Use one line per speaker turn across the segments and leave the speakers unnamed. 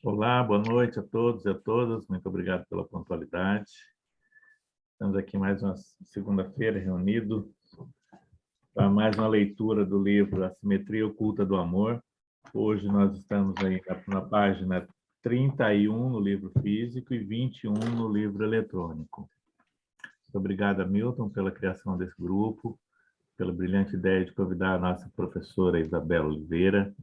Olá, boa noite a todos e a todas. Muito obrigado pela pontualidade. Estamos aqui mais uma segunda-feira reunidos para mais uma leitura do livro A Simetria Oculta do Amor. Hoje nós estamos aí na página 31 no livro físico e 21 no livro eletrônico. Muito obrigado a Milton pela criação desse grupo, pela brilhante ideia de convidar a nossa professora Isabela Oliveira.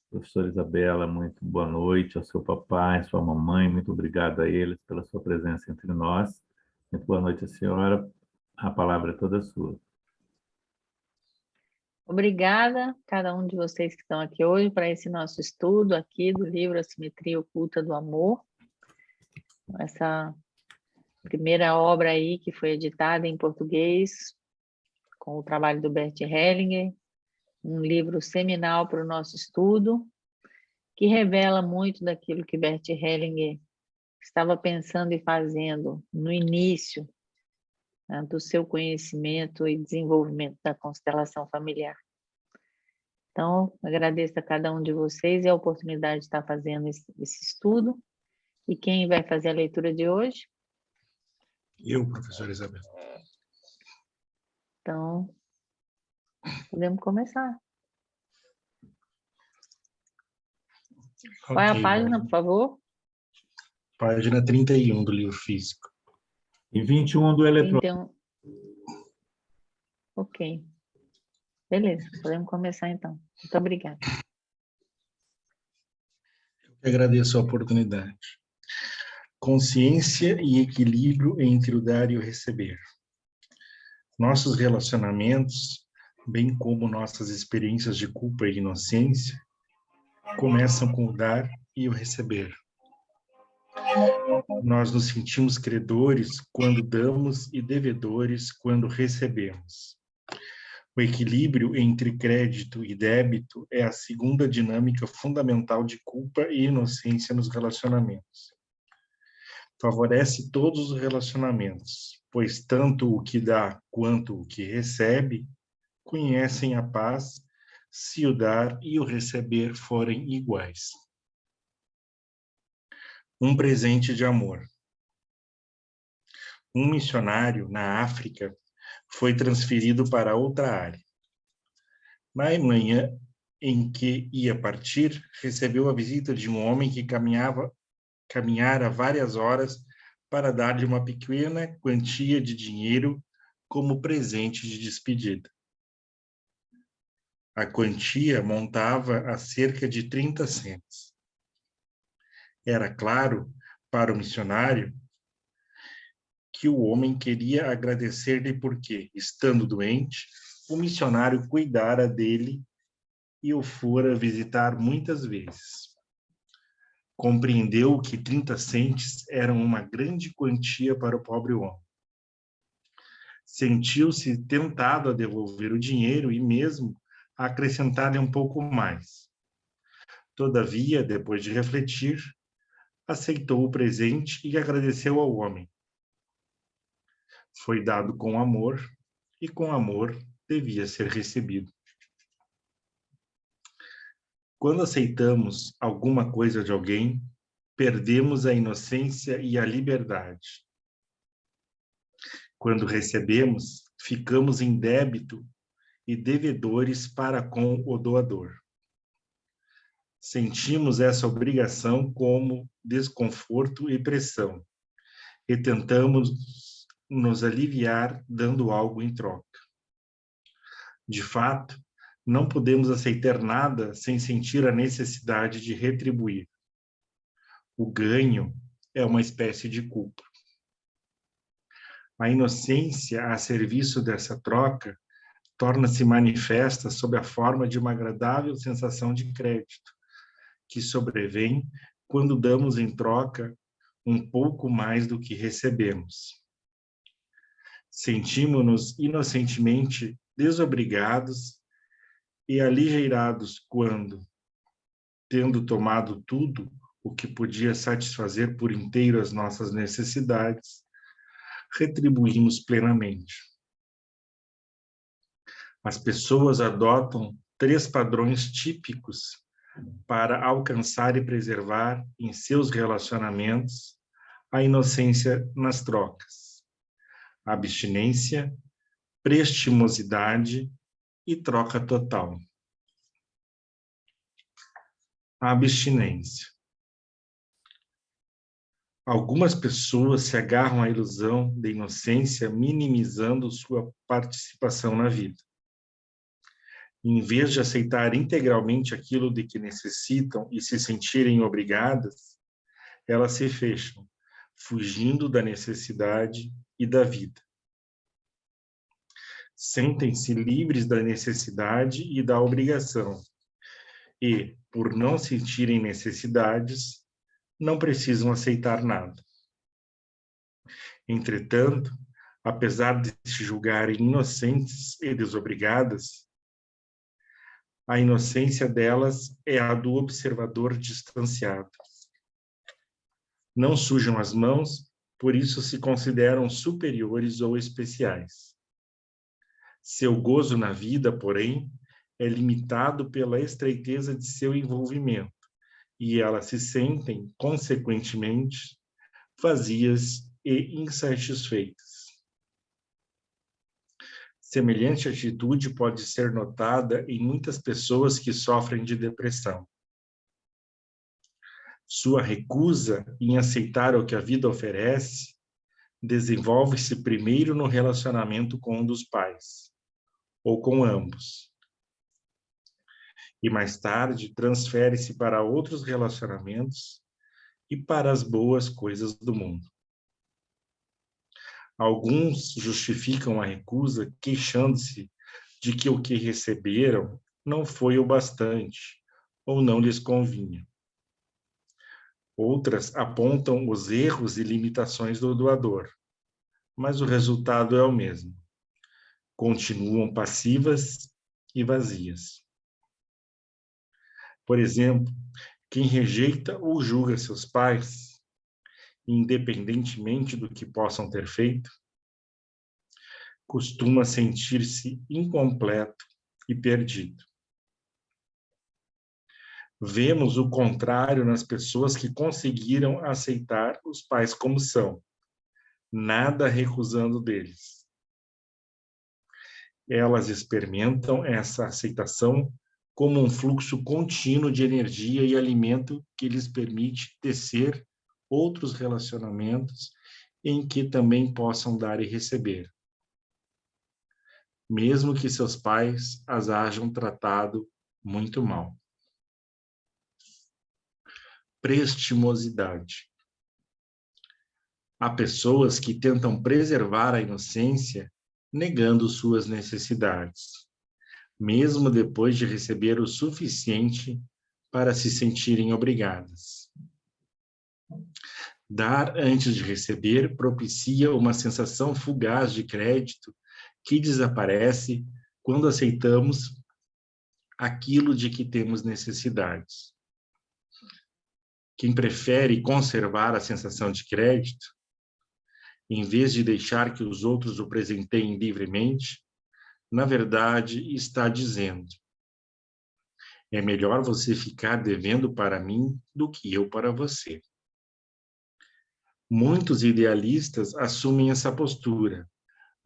Professora Isabela, muito boa noite ao seu papai, à sua mamãe, muito obrigado a eles pela sua presença entre nós. Muito boa noite à senhora, a palavra é toda sua.
Obrigada a cada um de vocês que estão aqui hoje para esse nosso estudo aqui do livro A Simetria Oculta do Amor. Essa primeira obra aí que foi editada em português com o trabalho do Bert Hellinger, um livro seminal para o nosso estudo, que revela muito daquilo que Bert Hellinger estava pensando e fazendo no início, né, do seu conhecimento e desenvolvimento da constelação familiar. Então, agradeço a cada um de vocês e a oportunidade de estar fazendo esse estudo. E quem vai fazer a leitura de hoje?
Eu, professora Isabel.
Então, podemos começar. Qual é a página, por favor?
Página 31 do livro físico.
E 21 do eletrônico.
31. Ok. Beleza, podemos começar então. Muito obrigada.
Eu agradeço a oportunidade. Consciência e equilíbrio entre o dar e o receber. Nossos relacionamentos, bem como nossas experiências de culpa e inocência, começam com o dar e o receber. Nós nos sentimos credores quando damos e devedores quando recebemos. O equilíbrio entre crédito e débito é a segunda dinâmica fundamental de culpa e inocência nos relacionamentos. Favorece todos os relacionamentos, pois tanto o que dá quanto o que recebe conhecem a paz se o dar e o receber forem iguais. Um presente de amor. Um missionário na África foi transferido para outra área. Na manhã em que ia partir, recebeu a visita de um homem que caminhara várias horas para dar-lhe uma pequena quantia de dinheiro como presente de despedida. A quantia montava a cerca de 30 cents. Era claro para o missionário que o homem queria agradecer-lhe porque, estando doente, o missionário cuidara dele e o fora visitar muitas vezes. Compreendeu que 30 centes eram uma grande quantia para o pobre homem. Sentiu-se tentado a devolver o dinheiro e mesmo a acrescentar-lhe um pouco mais. Todavia, depois de refletir, aceitou o presente e agradeceu ao homem. Foi dado com amor e com amor devia ser recebido. Quando aceitamos alguma coisa de alguém, perdemos a inocência e a liberdade. Quando recebemos, ficamos em débito e devedores para com o doador. Sentimos essa obrigação como desconforto e pressão, e tentamos nos aliviar dando algo em troca. De fato, não podemos aceitar nada sem sentir a necessidade de retribuir. O ganho é uma espécie de culpa. A inocência a serviço dessa troca torna-se manifesta sob a forma de uma agradável sensação de crédito, que sobrevém quando damos em troca um pouco mais do que recebemos. Sentimos-nos inocentemente desobrigados e aligeirados quando, tendo tomado tudo o que podia satisfazer por inteiro as nossas necessidades, retribuímos plenamente. As pessoas adotam 3 padrões típicos para alcançar e preservar em seus relacionamentos a inocência nas trocas, abstinência, prestimosidade e troca total. A abstinência. Algumas pessoas se agarram à ilusão da inocência, minimizando sua participação na vida. Em vez de aceitar integralmente aquilo de que necessitam e se sentirem obrigadas, elas se fecham, fugindo da necessidade e da vida. Sentem-se livres da necessidade e da obrigação, e, por não sentirem necessidades, não precisam aceitar nada. Entretanto, apesar de se julgarem inocentes e desobrigadas, a inocência delas é a do observador distanciado. Não sujam as mãos, por isso se consideram superiores ou especiais. Seu gozo na vida, porém, é limitado pela estreiteza de seu envolvimento, e elas se sentem, consequentemente, vazias e insatisfeitas. Semelhante atitude pode ser notada em muitas pessoas que sofrem de depressão. Sua recusa em aceitar o que a vida oferece desenvolve-se primeiro no relacionamento com um dos pais, ou com ambos, e mais tarde transfere-se para outros relacionamentos e para as boas coisas do mundo. Alguns justificam a recusa queixando-se de que o que receberam não foi o bastante ou não lhes convinha. Outras apontam os erros e limitações do doador, mas o resultado é o mesmo. Continuam passivas e vazias. Por exemplo, quem rejeita ou julga seus pais, independentemente do que possam ter feito, costuma sentir-se incompleto e perdido. Vemos o contrário nas pessoas que conseguiram aceitar os pais como são, nada recusando deles. Elas experimentam essa aceitação como um fluxo contínuo de energia e alimento que lhes permite tecer outros relacionamentos em que também possam dar e receber, mesmo que seus pais as hajam tratado muito mal. Prestimosidade. Há pessoas que tentam preservar a inocência negando suas necessidades, mesmo depois de receber o suficiente para se sentirem obrigadas. Dar antes de receber propicia uma sensação fugaz de crédito que desaparece quando aceitamos aquilo de que temos necessidades. Quem prefere conservar a sensação de crédito, em vez de deixar que os outros o presenteiem livremente, na verdade está dizendo: é melhor você ficar devendo para mim do que eu para você. Muitos idealistas assumem essa postura,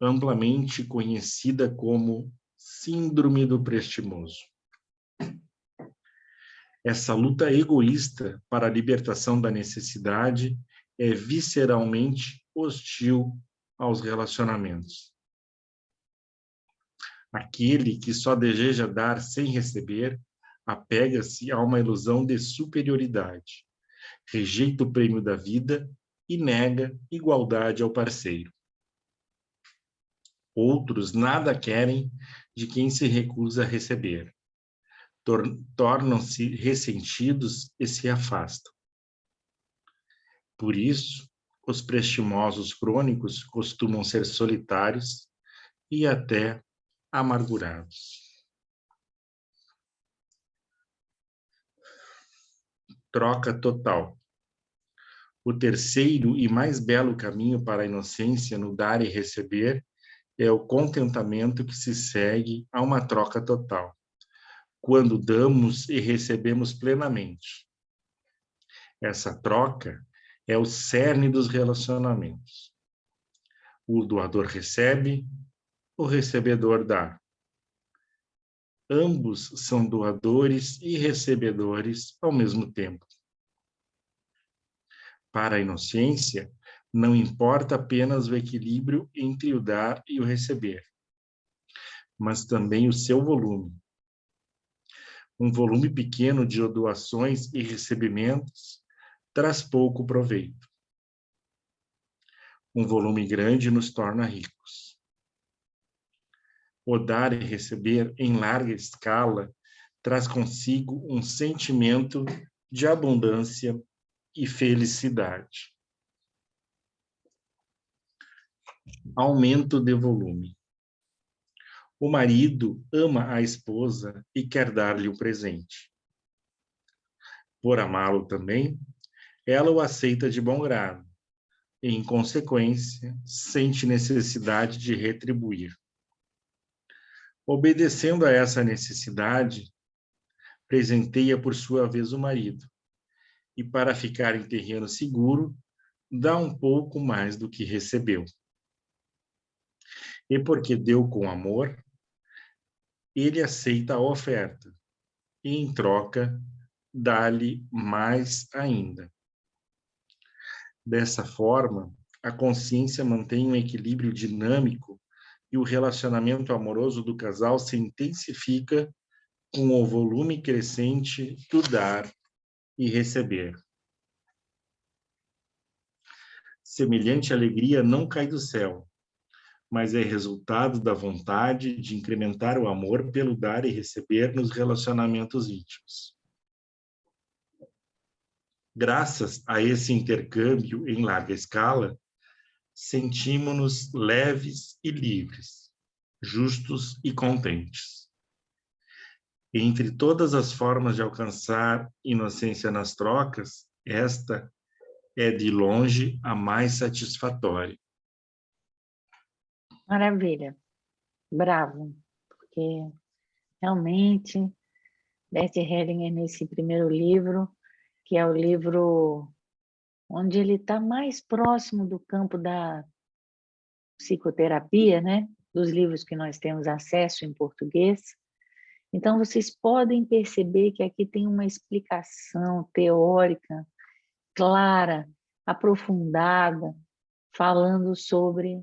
amplamente conhecida como síndrome do prestimoso. Essa luta egoísta para a libertação da necessidade é visceralmente hostil aos relacionamentos. Aquele que só deseja dar sem receber apega-se a uma ilusão de superioridade, rejeita o prêmio da vida e nega igualdade ao parceiro. Outros nada querem de quem se recusa a receber. Tornam-se ressentidos e se afastam. Por isso, os prestimosos crônicos costumam ser solitários e até amargurados. Troca total. O terceiro e mais belo caminho para a inocência no dar e receber é o contentamento que se segue a uma troca total, quando damos e recebemos plenamente. Essa troca é o cerne dos relacionamentos. O doador recebe, o recebedor dá. Ambos são doadores e recebedores ao mesmo tempo. Para a inocência, não importa apenas o equilíbrio entre o dar e o receber, mas também o seu volume. Um volume pequeno de doações e recebimentos traz pouco proveito. Um volume grande nos torna ricos. O dar e receber em larga escala traz consigo um sentimento de abundância e felicidade. Aumento de volume. O marido ama a esposa e quer dar-lhe o presente. Por amá-lo também, ela o aceita de bom grado e, em consequência, sente necessidade de retribuir. Obedecendo a essa necessidade, presenteia por sua vez o marido e, para ficar em terreno seguro, dá um pouco mais do que recebeu. E porque deu com amor, ele aceita a oferta e, em troca, dá-lhe mais ainda. Dessa forma, a consciência mantém um equilíbrio dinâmico e o relacionamento amoroso do casal se intensifica com o volume crescente do dar e receber. Semelhante alegria não cai do céu, mas é resultado da vontade de incrementar o amor pelo dar e receber nos relacionamentos íntimos. Graças a esse intercâmbio em larga escala, sentimos-nos leves e livres, justos e contentes. Entre todas as formas de alcançar inocência nas trocas, esta é de longe a mais satisfatória.
Maravilha. Bravo. Porque realmente, Bert Hellinger, nesse primeiro livro, que é o livro onde ele está mais próximo do campo da psicoterapia, né? Dos livros que nós temos acesso em português. Então, vocês podem perceber que aqui tem uma explicação teórica, clara, aprofundada, falando sobre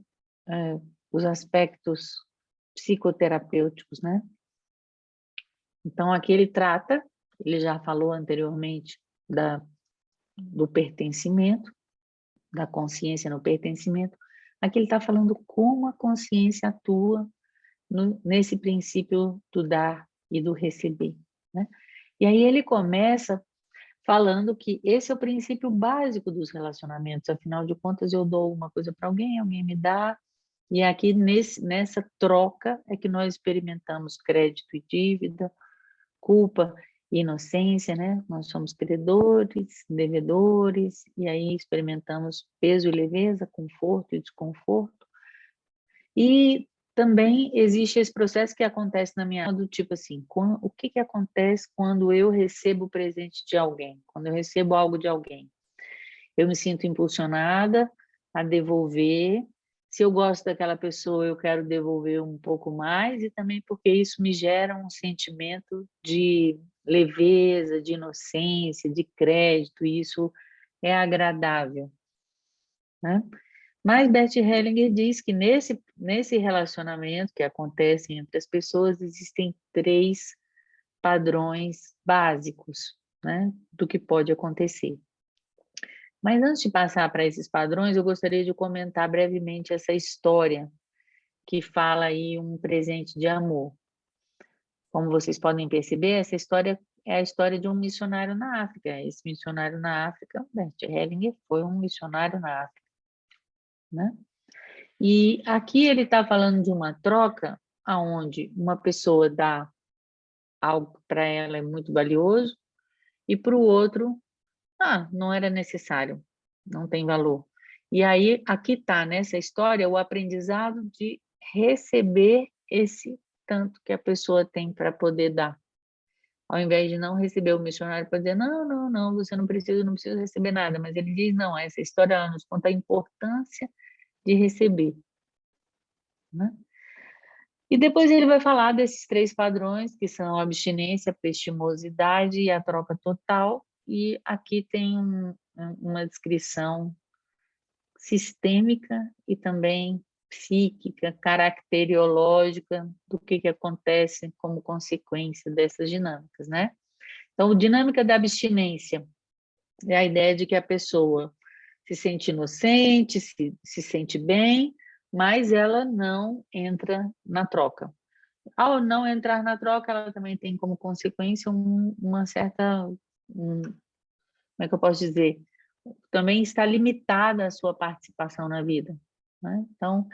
os aspectos psicoterapêuticos, né? Então, aqui ele trata, ele já falou anteriormente do pertencimento, da consciência no pertencimento. Aqui ele está falando como a consciência atua nesse princípio do dar e do receber, né? E aí ele começa falando que esse é o princípio básico dos relacionamentos. Afinal de contas, eu dou uma coisa para alguém, alguém me dá, e aqui nessa troca é que nós experimentamos crédito e dívida, culpa e inocência, né? Nós somos credores, devedores, e aí experimentamos peso e leveza, conforto e desconforto. E também existe esse processo que acontece na minha do tipo assim, o que acontece quando eu recebo o presente de alguém, quando eu recebo algo de alguém? Eu me sinto impulsionada a devolver. Se eu gosto daquela pessoa, eu quero devolver um pouco mais, e também porque isso me gera um sentimento de leveza, de inocência, de crédito, e isso é agradável, né? Mas Bert Hellinger diz que nesse relacionamento que acontece entre as pessoas, existem 3 padrões básicos, né, do que pode acontecer. Mas antes de passar para esses padrões, eu gostaria de comentar brevemente essa história que fala aí um presente de amor. Como vocês podem perceber, essa história é a história de um missionário na África. Esse missionário na África, Bert Hellinger, foi um missionário na África, né? E aqui ele está falando de uma troca onde uma pessoa dá algo que para ela é muito valioso e para o outro, não era necessário, não tem valor. E aí, aqui está, nessa história, o aprendizado de receber esse tanto que a pessoa tem para poder dar. ao invés de não receber, o missionário pode dizer, não, não, não, você não precisa receber nada, mas ele diz, não, essa história ela nos conta a importância de receber, né? E depois ele vai falar desses 3 padrões, que são a abstinência, a prestimosidade e a troca total, e aqui tem uma descrição sistêmica e também psíquica, caracteriológica do que acontece como consequência dessas dinâmicas, né? Então, a dinâmica da abstinência é a ideia de que a pessoa se sente inocente, se sente bem, mas ela não entra na troca. Ao não entrar na troca, ela também tem como consequência uma certa, como é que eu posso dizer? Também está limitada a sua participação na vida, né? Então,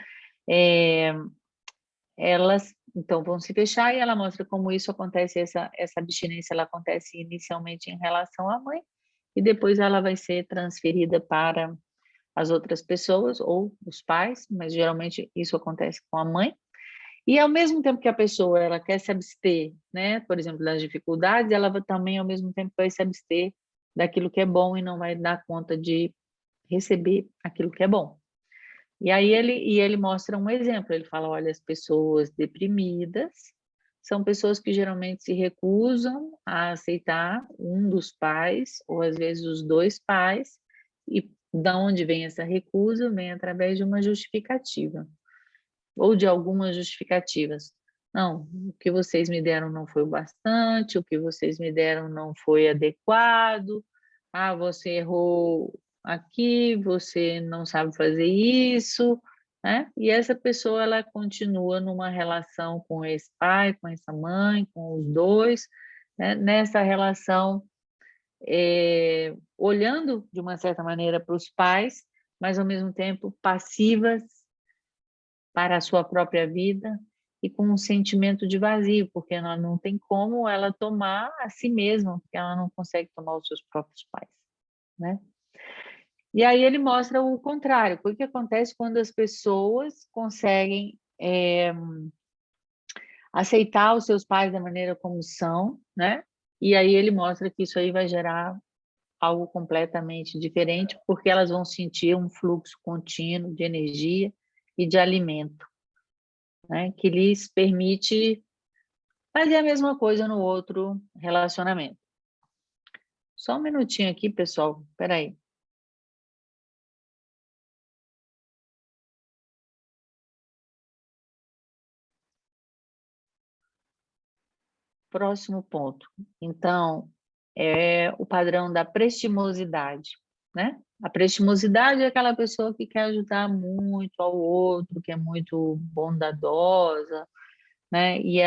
elas então vão se fechar e ela mostra como isso acontece, essa abstinência ela acontece inicialmente em relação à mãe e depois ela vai ser transferida para as outras pessoas ou os pais, mas geralmente isso acontece com a mãe. E ao mesmo tempo que a pessoa ela quer se abster, né, por exemplo, das dificuldades, ela também ao mesmo tempo vai se abster daquilo que é bom e não vai dar conta de receber aquilo que é bom. E aí ele mostra um exemplo, ele fala, olha, as pessoas deprimidas são pessoas que geralmente se recusam a aceitar um dos pais, ou às vezes os 2 pais, e da onde vem essa recusa? Vem através de uma justificativa, ou de algumas justificativas. Não, o que vocês me deram não foi o bastante, o que vocês me deram não foi adequado, você errou aqui, você não sabe fazer isso, né? E essa pessoa, ela continua numa relação com esse pai, com essa mãe, com os 2, né? Nessa relação, olhando de uma certa maneira para os pais, mas ao mesmo tempo passivas para a sua própria vida e com um sentimento de vazio, porque ela não tem como ela tomar a si mesma, porque ela não consegue tomar os seus próprios pais, né? E aí ele mostra o contrário, o que acontece quando as pessoas conseguem aceitar os seus pais da maneira como são, né? E aí ele mostra que isso aí vai gerar algo completamente diferente, porque elas vão sentir um fluxo contínuo de energia e de alimento, né? Que lhes permite fazer a mesma coisa no outro relacionamento. Só um minutinho aqui, pessoal, espera aí. Próximo ponto. Então, é o padrão da prestimosidade, né? A prestimosidade é aquela pessoa que quer ajudar muito ao outro, que é muito bondadosa, né? E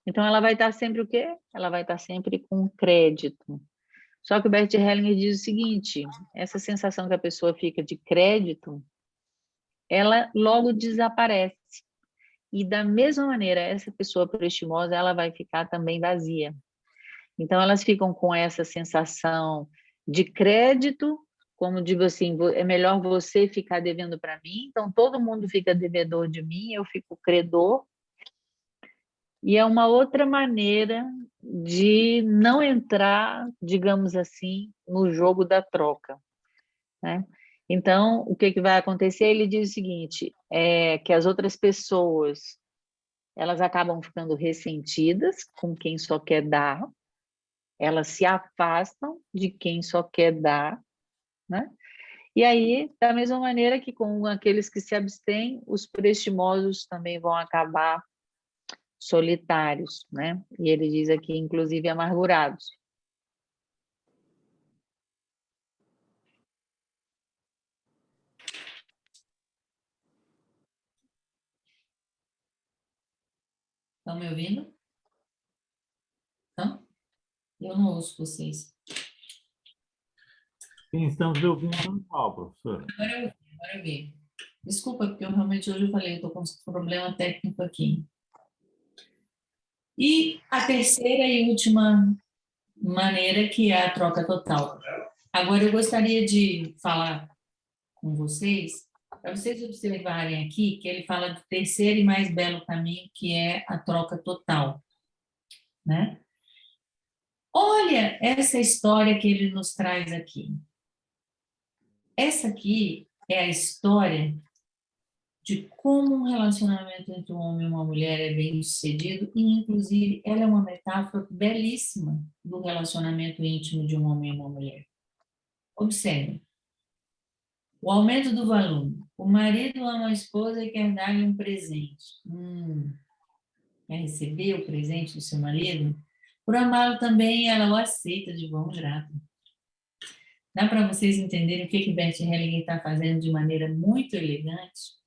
então ela vai estar sempre o quê? Ela vai estar sempre com crédito. Só que o Bert Hellinger diz o seguinte, essa sensação que a pessoa fica de crédito, ela logo desaparece. E da mesma maneira, essa pessoa prestimosa, ela vai ficar também vazia. Então, elas ficam com essa sensação de crédito, como digo assim, é melhor você ficar devendo para mim, então todo mundo fica devedor de mim, eu fico credor. E é uma outra maneira de não entrar, digamos assim, no jogo da troca, né? Então, o que vai acontecer? Ele diz o seguinte, que as outras pessoas, elas acabam ficando ressentidas com quem só quer dar, elas se afastam de quem só quer dar, né? E aí, da mesma maneira que com aqueles que se abstêm, os prestimosos também vão acabar solitários, né? E ele diz aqui, inclusive, amargurados. Estão me ouvindo? Não? Eu não ouço vocês.
Sim, estamos ouvindo mal, professora.
Agora eu vi. Desculpa, porque eu realmente hoje eu falei, eu estou com um problema técnico aqui. E a terceira e última maneira, que é a troca total. Agora, eu gostaria de falar com vocês, para vocês observarem aqui, que ele fala do terceiro e mais belo caminho, que é a troca total, né?
olha essa história que ele nos traz aqui. Essa aqui é a história de como um relacionamento entre um homem e uma mulher é bem-sucedido, e, inclusive, ela é uma metáfora belíssima do relacionamento íntimo de um homem e uma mulher. Observe. O aumento do volume. O marido ama a esposa e quer dar-lhe um presente. Quer receber o presente do seu marido? Por amá-lo também, ela o aceita de bom grado. Dá para vocês entenderem o que Bert Hellinger está fazendo de maneira muito elegante?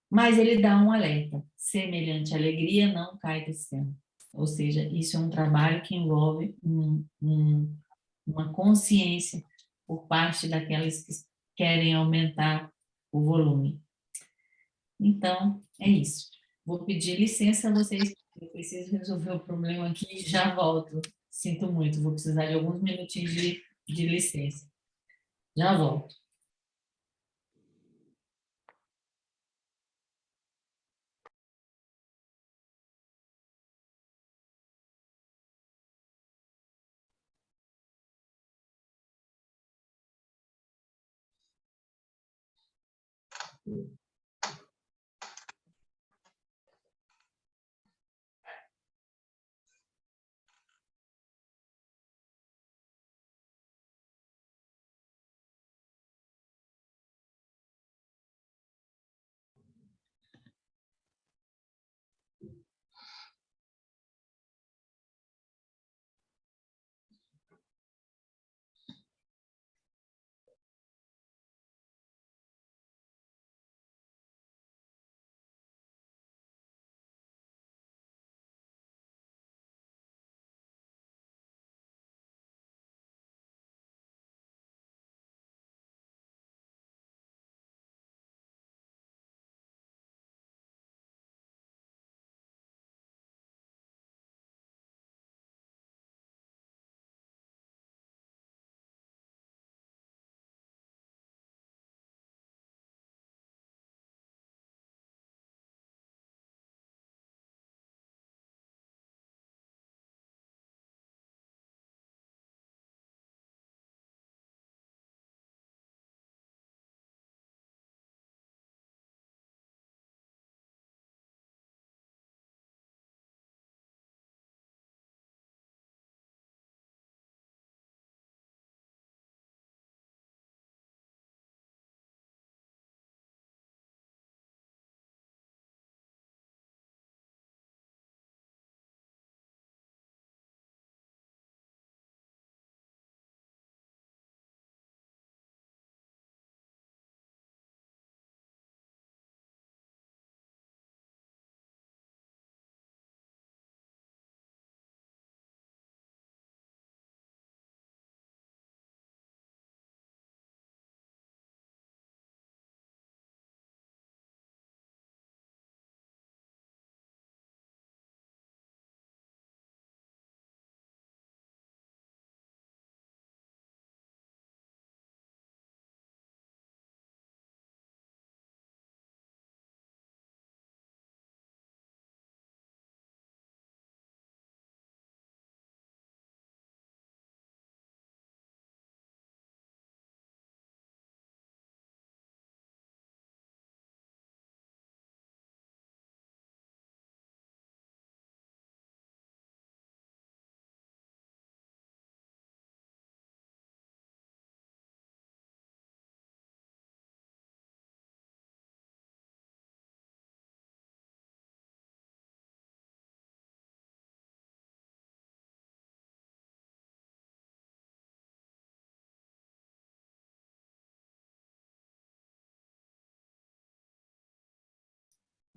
Mas ele dá um alerta. Semelhante alegria não cai do céu. Ou seja, isso é um trabalho que envolve uma consciência por parte daquelas que querem aumentar o volume. Então, é isso. Vou pedir licença a vocês, eu preciso resolver o problema aqui e já volto. Sinto muito, vou precisar de alguns minutinhos de licença. Já volto.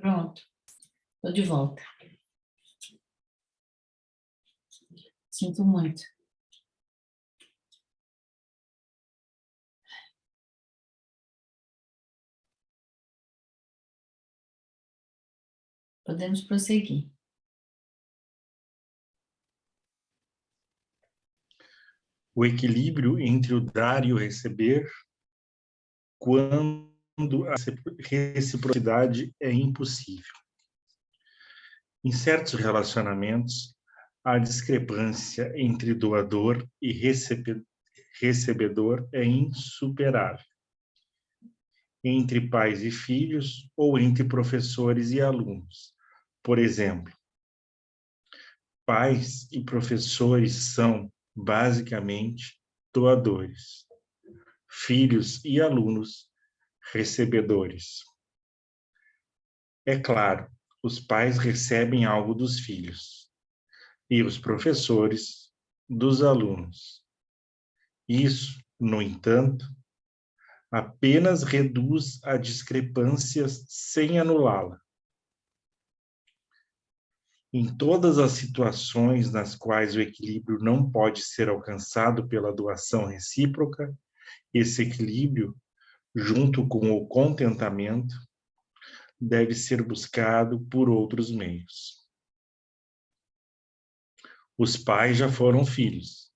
Pronto, estou de volta. Sinto muito. Podemos prosseguir.
O equilíbrio entre o dar e o receber, quando a reciprocidade é impossível. Em certos relacionamentos, a discrepância entre doador e recebedor é insuperável. Entre pais e filhos ou entre professores e alunos. Por exemplo, pais e professores são, basicamente, doadores. Filhos e alunos, recebedores. É claro, os pais recebem algo dos filhos e os professores dos alunos. Isso, no entanto, apenas reduz a discrepância sem anulá-la. Em todas as situações nas quais o equilíbrio não pode ser alcançado pela doação recíproca, esse equilíbrio, junto com o contentamento, deve ser buscado por outros meios. Os pais já foram filhos.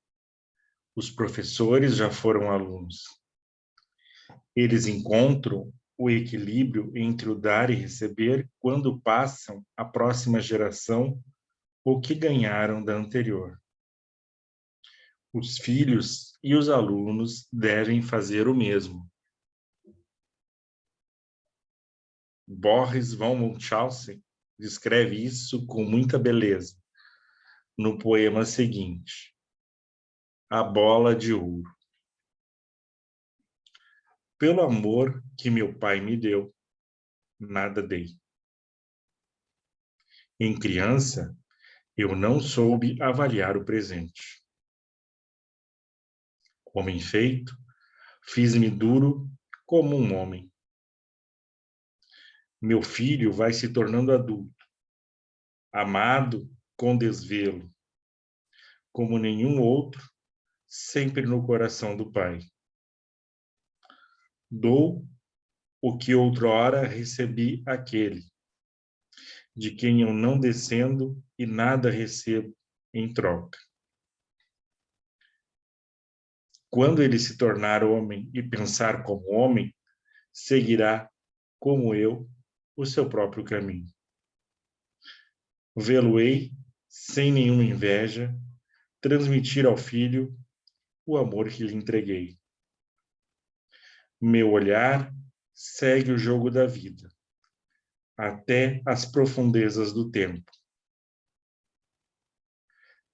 Os professores já foram alunos. Eles encontram o equilíbrio entre o dar e receber quando passam à próxima geração o que ganharam da anterior. Os filhos e os alunos devem fazer o mesmo. Boris von Munchausen descreve isso com muita beleza no poema seguinte, A Bola de Ouro. Pelo amor que meu pai me deu, nada dei. Em criança, eu não soube avaliar o presente. Homem feito, fiz-me duro como um homem. Meu filho vai se tornando adulto, amado com desvelo, como nenhum outro, sempre no coração do pai. Dou o que outrora recebi àquele, de quem eu não descendo e nada recebo em troca. Quando ele se tornar homem e pensar como homem, seguirá, como eu, o seu próprio caminho. Vê-lo-ei, sem nenhuma inveja, transmitir ao filho o amor que lhe entreguei. Meu olhar segue o jogo da vida, até as profundezas do tempo.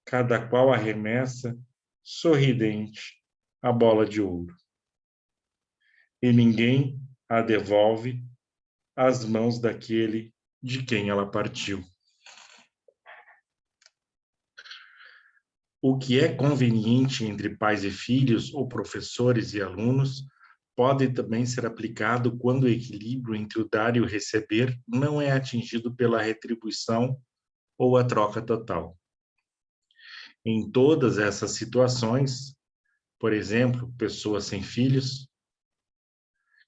Cada qual arremessa, sorridente, a bola de ouro. E ninguém a devolve às mãos daquele de quem ela partiu. O que é conveniente entre pais e filhos, ou professores e alunos, pode também ser aplicado quando o equilíbrio entre o dar e o receber não é atingido pela retribuição ou a troca total. Em todas essas situações, por exemplo, pessoas sem filhos,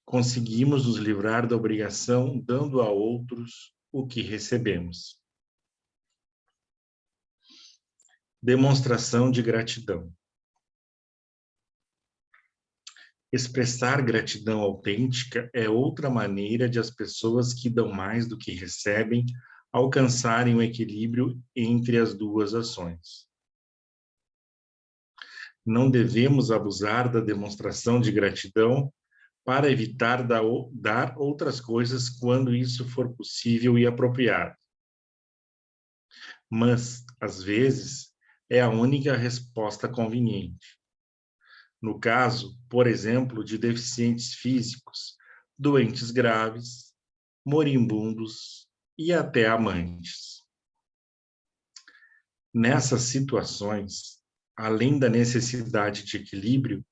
conseguimos nos livrar da obrigação dando a outros o que recebemos. Demonstração de gratidão. Expressar gratidão autêntica é outra maneira de as pessoas que dão mais do que recebem alcançarem o equilíbrio entre as duas ações. Não devemos abusar da demonstração de gratidão para evitar dar outras coisas quando isso for possível e apropriado. Mas, às vezes, é a única resposta conveniente. No caso, por exemplo, de deficientes físicos, doentes graves, moribundos e até amantes. Nessas situações, além da necessidade de equilíbrio,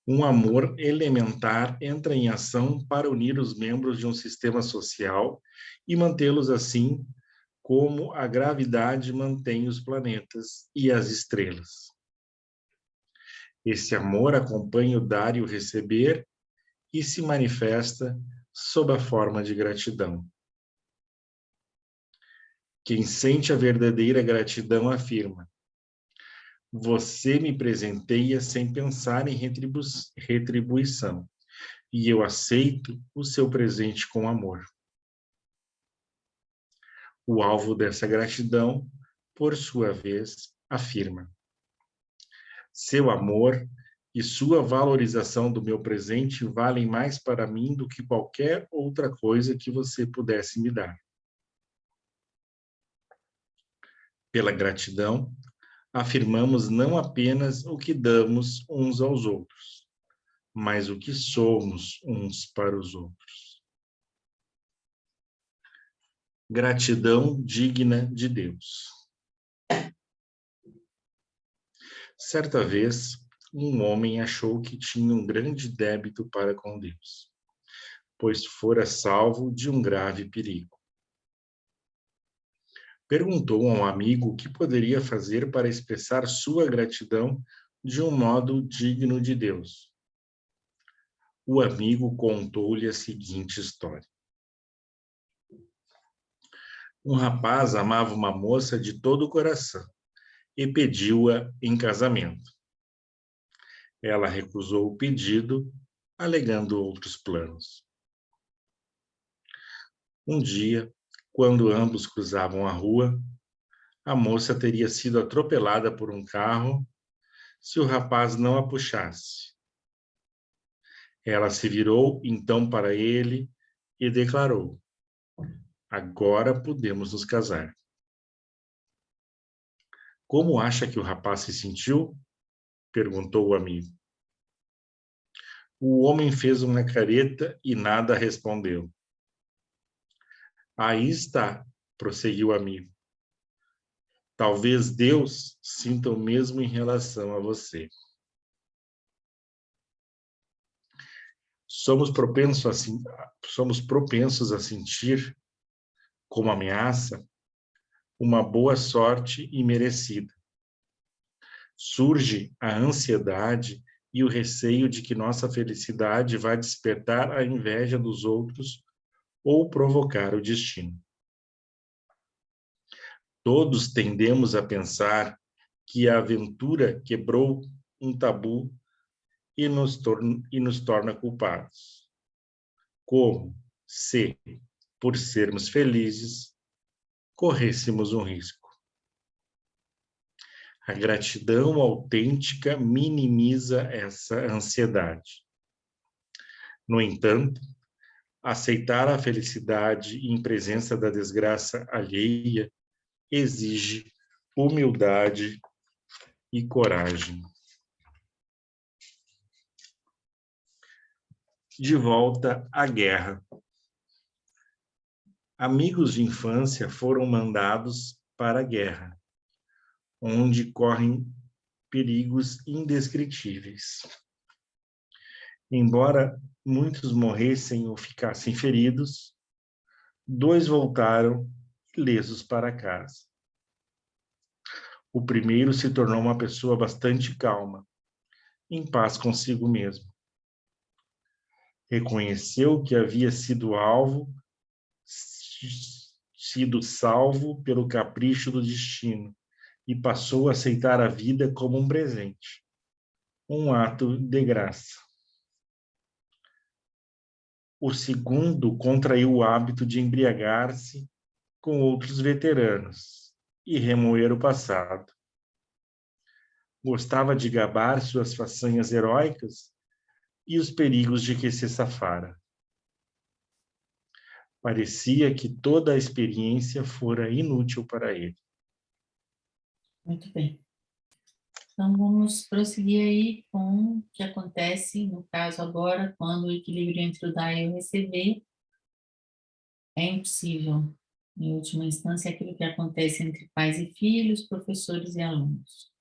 um amor elementar entra em ação para unir os membros de um sistema social e mantê-los assim como a gravidade mantém os planetas e as estrelas. Esse amor acompanha o dar e o receber e se manifesta sob a forma de gratidão. Quem sente a verdadeira gratidão afirma: você me presenteia sem pensar em retribuição, e eu aceito o seu presente com amor. O alvo dessa gratidão, por sua vez, afirma: seu amor e sua valorização do meu presente valem mais para mim do que qualquer outra coisa que você pudesse me dar. Pela gratidão, afirmamos não apenas o que damos uns aos outros, mas o que somos uns para os outros. Gratidão digna de Deus. Certa vez, um homem achou que tinha um grande débito para com Deus, pois fora salvo de um grave perigo. Perguntou a um amigo o que poderia fazer para expressar sua gratidão de um modo digno de Deus. O amigo contou-lhe a seguinte história. Um rapaz amava uma moça de todo o coração e pediu-a em casamento. Ela recusou o pedido, alegando outros planos. Um dia, quando ambos cruzavam a rua, a moça teria sido atropelada por um carro se o rapaz não a puxasse. Ela se virou então para ele e declarou: agora podemos nos casar. Como acha que o rapaz se sentiu? Perguntou o amigo. O homem fez uma careta e nada respondeu. Aí está, prosseguiu o amigo. Talvez Deus sinta o mesmo em relação a você. Somos propensos a sentir, como ameaça, uma boa sorte imerecida. Surge a ansiedade e o receio de que nossa felicidade vai despertar a inveja dos outros ou provocar o destino. Todos tendemos a pensar que a aventura quebrou um tabu e nos torna culpados. Como se, por sermos felizes, corrêssemos um risco. A gratidão autêntica minimiza essa ansiedade. No entanto, aceitar a felicidade em presença da desgraça alheia exige humildade e coragem. De volta à guerra. Amigos de infância foram mandados para a guerra, onde correm perigos indescritíveis. Embora muitos morressem ou ficassem feridos, 2 voltaram ilesos para casa. O primeiro se tornou uma pessoa bastante calma, em paz consigo mesmo. Reconheceu que havia sido salvo pelo capricho do destino e passou a aceitar a vida como um presente, um ato de graça. O segundo contraiu o hábito de embriagar-se com outros veteranos e remoer o passado. Gostava de gabar suas façanhas heróicas e os perigos de que se safara. Parecia que toda a experiência fora inútil para ele.
Muito bem. Então, vamos prosseguir aí com o que acontece, no caso agora, quando o equilíbrio entre o dar e o receber é impossível. Em última instância, é aquilo que acontece entre pais e filhos, professores e alunos.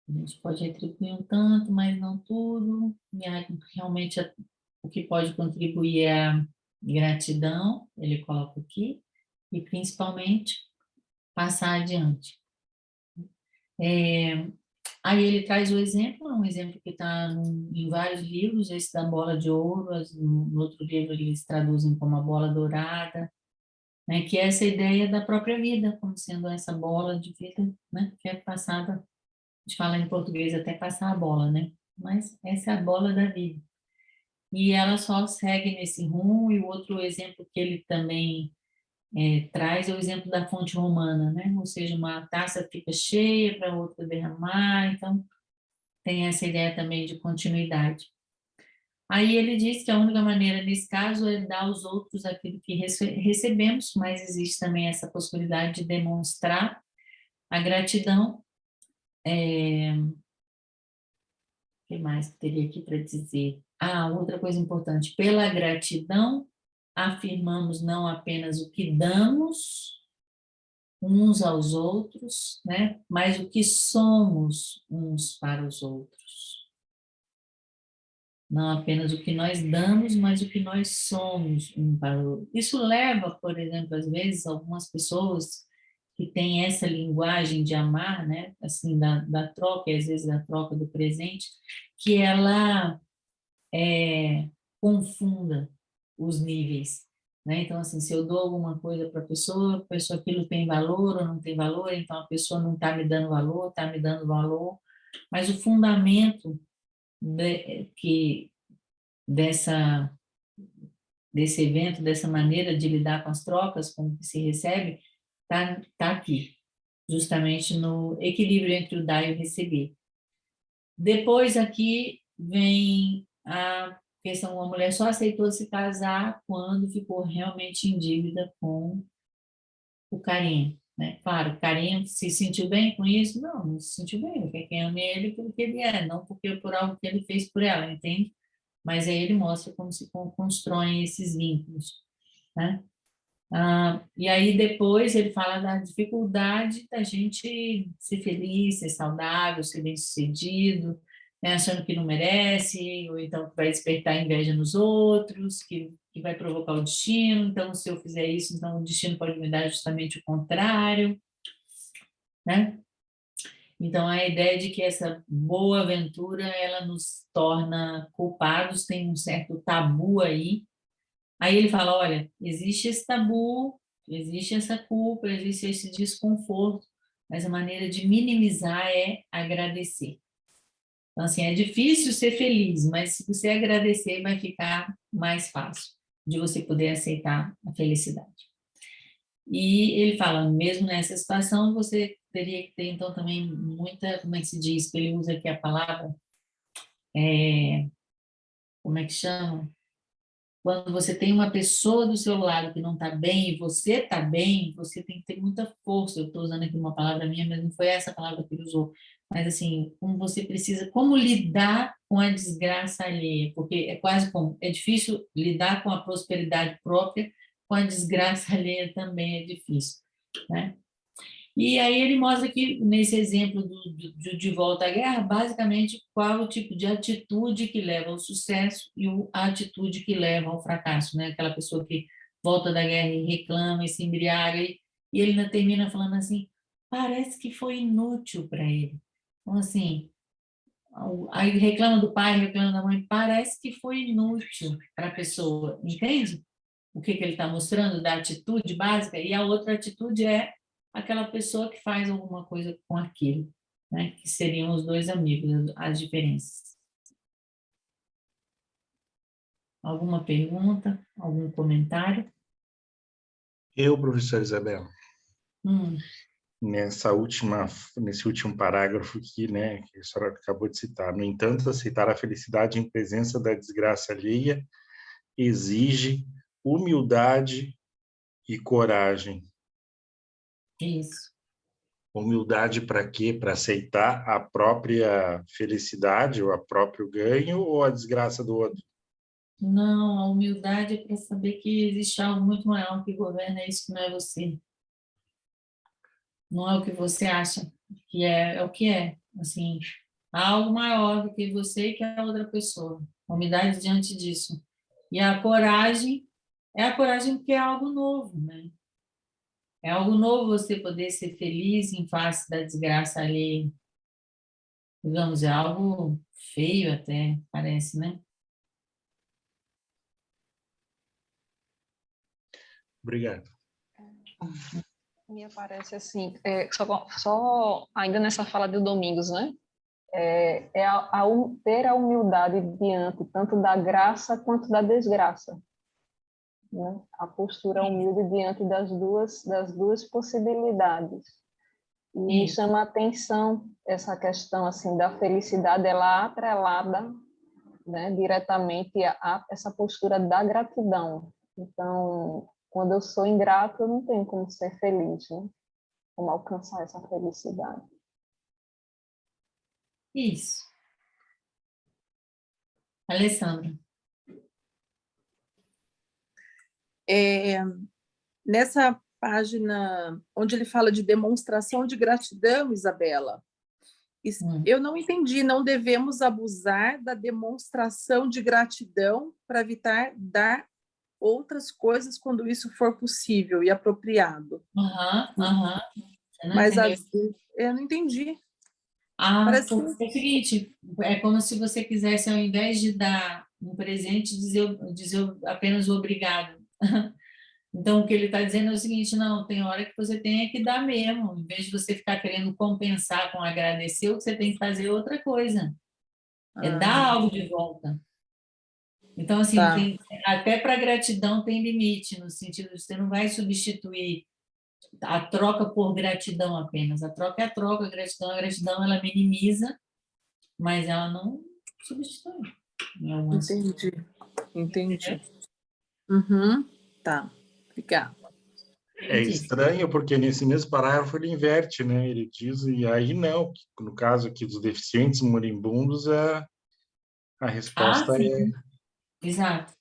A gente pode atribuir um tanto, mas não tudo. E realmente o que pode contribuir é a gratidão, ele coloca aqui, e principalmente passar adiante. Aí ele traz o exemplo, um exemplo que está em vários livros, esse da bola de ouro, no outro livro eles traduzem como a bola dourada, né, que é essa ideia da própria vida, como sendo essa bola de vida, né, que é passada, a gente fala em português até passar a bola, né, mas essa é a bola da vida. E ela só segue nesse rumo, e o outro exemplo que ele também traz o exemplo da fonte romana, né? Ou seja, uma taça fica cheia para outra derramar, então tem essa ideia também de continuidade. Aí ele diz que a única maneira nesse caso é dar aos outros aquilo que recebemos, mas existe também essa possibilidade de demonstrar a gratidão. O que mais que teria aqui para dizer? Outra coisa importante, pela gratidão afirmamos não apenas o que damos uns aos outros, né, mas o que somos uns para os outros. Não apenas o que nós damos, mas o que nós somos um para o outro. Isso leva, por exemplo, às vezes, algumas pessoas que têm essa linguagem de amar, né, assim, da troca, e às vezes da troca do presente, que ela confunda os níveis, né? Então, assim, se eu dou alguma coisa para a pessoa aquilo tem valor ou não tem valor, então a pessoa não está me dando valor, está me dando valor, mas o fundamento desse evento, dessa maneira de lidar com as trocas, como que se recebe, tá aqui, justamente no equilíbrio entre o dar e o receber. Depois aqui vem a questão, uma mulher só aceitou se casar quando ficou realmente em dívida com o carinho, né? Claro, o carinho se sentiu bem com isso? Não se sentiu bem, porque quem ama ele pelo que ele é, não porque por algo que ele fez por ela, entende? Mas aí ele mostra como se constroem esses vínculos, né? E aí depois ele fala da dificuldade da gente ser feliz, ser saudável, ser bem-sucedido, né? Achando que não merece, ou então que vai despertar inveja nos outros, que vai provocar o destino, então se eu fizer isso, então o destino pode me dar justamente o contrário, né? Então a ideia de que essa boa aventura, ela nos torna culpados, tem um certo tabu aí. Aí ele fala, olha, existe esse tabu, existe essa culpa, existe esse desconforto, mas a maneira de minimizar é agradecer. Então, assim, é difícil ser feliz, mas se você agradecer, vai ficar mais fácil de você poder aceitar a felicidade. E ele fala, mesmo nessa situação, você teria que ter, então, também muita, como é que se diz, que ele usa aqui a palavra, como é que chama? Quando você tem uma pessoa do seu lado que não está bem e você está bem, você tem que ter muita força. Eu estou usando aqui uma palavra minha, mas não foi essa palavra que ele usou. Mas, assim, como você precisa, como lidar com a desgraça alheia? Porque é quase como, é difícil lidar com a prosperidade própria, com a desgraça alheia também é difícil, né? E aí ele mostra aqui, nesse exemplo de volta à guerra, basicamente qual o tipo de atitude que leva ao sucesso e a atitude que leva ao fracasso, né? Aquela pessoa que volta da guerra e reclama e se embriaga, e ele ainda termina falando assim, parece que foi inútil para ele. Então, assim, aí reclama do pai, reclama da mãe, parece que foi inútil para a pessoa, entende? O que ele está mostrando da atitude básica, e a outra atitude é aquela pessoa que faz alguma coisa com aquilo, né? Que seriam os dois amigos, as diferenças. Alguma pergunta? Algum comentário?
Professor Isabel,
Hum,
nesse último parágrafo aqui, né, que a senhora acabou de citar, no entanto, aceitar a felicidade em presença da desgraça alheia exige humildade e coragem.
isso.
Humildade para quê? Para aceitar a própria felicidade, ou a próprio ganho, ou a desgraça do outro?
Não, a humildade é para saber que existe algo muito maior que governa isso, que não é você. Não é o que você acha que é o que é. Assim, há algo maior do que você e que a outra pessoa. Humildade diante disso. E a coragem é a coragem porque é algo novo, né? É algo novo você poder ser feliz em face da desgraça alheia. Digamos, é algo feio até, parece, né?
Obrigado.
Me parece assim, só ainda nessa fala do Domingos, né? Ter a humildade diante tanto da graça quanto da desgraça. né? A postura humilde diante das duas possibilidades. E me
Isso.
chama a atenção essa questão assim da felicidade, ela atrelada, né, diretamente a essa postura da gratidão. Então, quando eu sou ingrato, eu não tenho como ser feliz, né? Como alcançar essa felicidade.
Isso. Alessandra.
Nessa página onde ele fala de demonstração de gratidão, Isabela, eu não entendi, não devemos abusar da demonstração de gratidão para evitar dar outras coisas quando isso for possível e apropriado.
Você não
Mas
entendeu?
eu não entendi.
Porque é o seguinte, é como se você quisesse, ao invés de dar um presente, dizer apenas obrigado. Então, o que ele está dizendo é o seguinte, não, tem hora que você tem que dar mesmo, em vez de você ficar querendo compensar com agradecer, o que você tem que fazer é outra coisa, é dar algo de volta. Então, assim,
Tá.
até para gratidão tem limite, no sentido de você não vai substituir a troca por gratidão apenas. A troca é a troca, a gratidão ela minimiza, mas ela não substitui.
Entendi. Uhum. Tá, obrigada.
É estranho, porque nesse mesmo parágrafo ele inverte, né? Ele diz, e aí não, no caso aqui dos deficientes moribundos, a resposta
sim. Exato.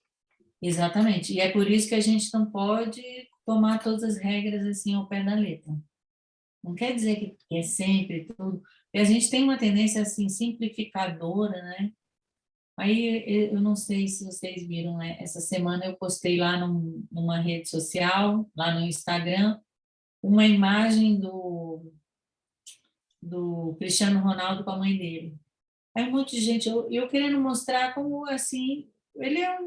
Exatamente. E é por isso que a gente não pode tomar todas as regras assim ao pé da letra. Não quer dizer que é sempre tudo. E a gente tem uma tendência assim simplificadora, né? Aí eu não sei se vocês viram, né? Essa semana eu postei lá numa rede social, lá no Instagram, uma imagem do Cristiano Ronaldo com a mãe dele. Aí um monte de gente, eu querendo mostrar como assim, ele é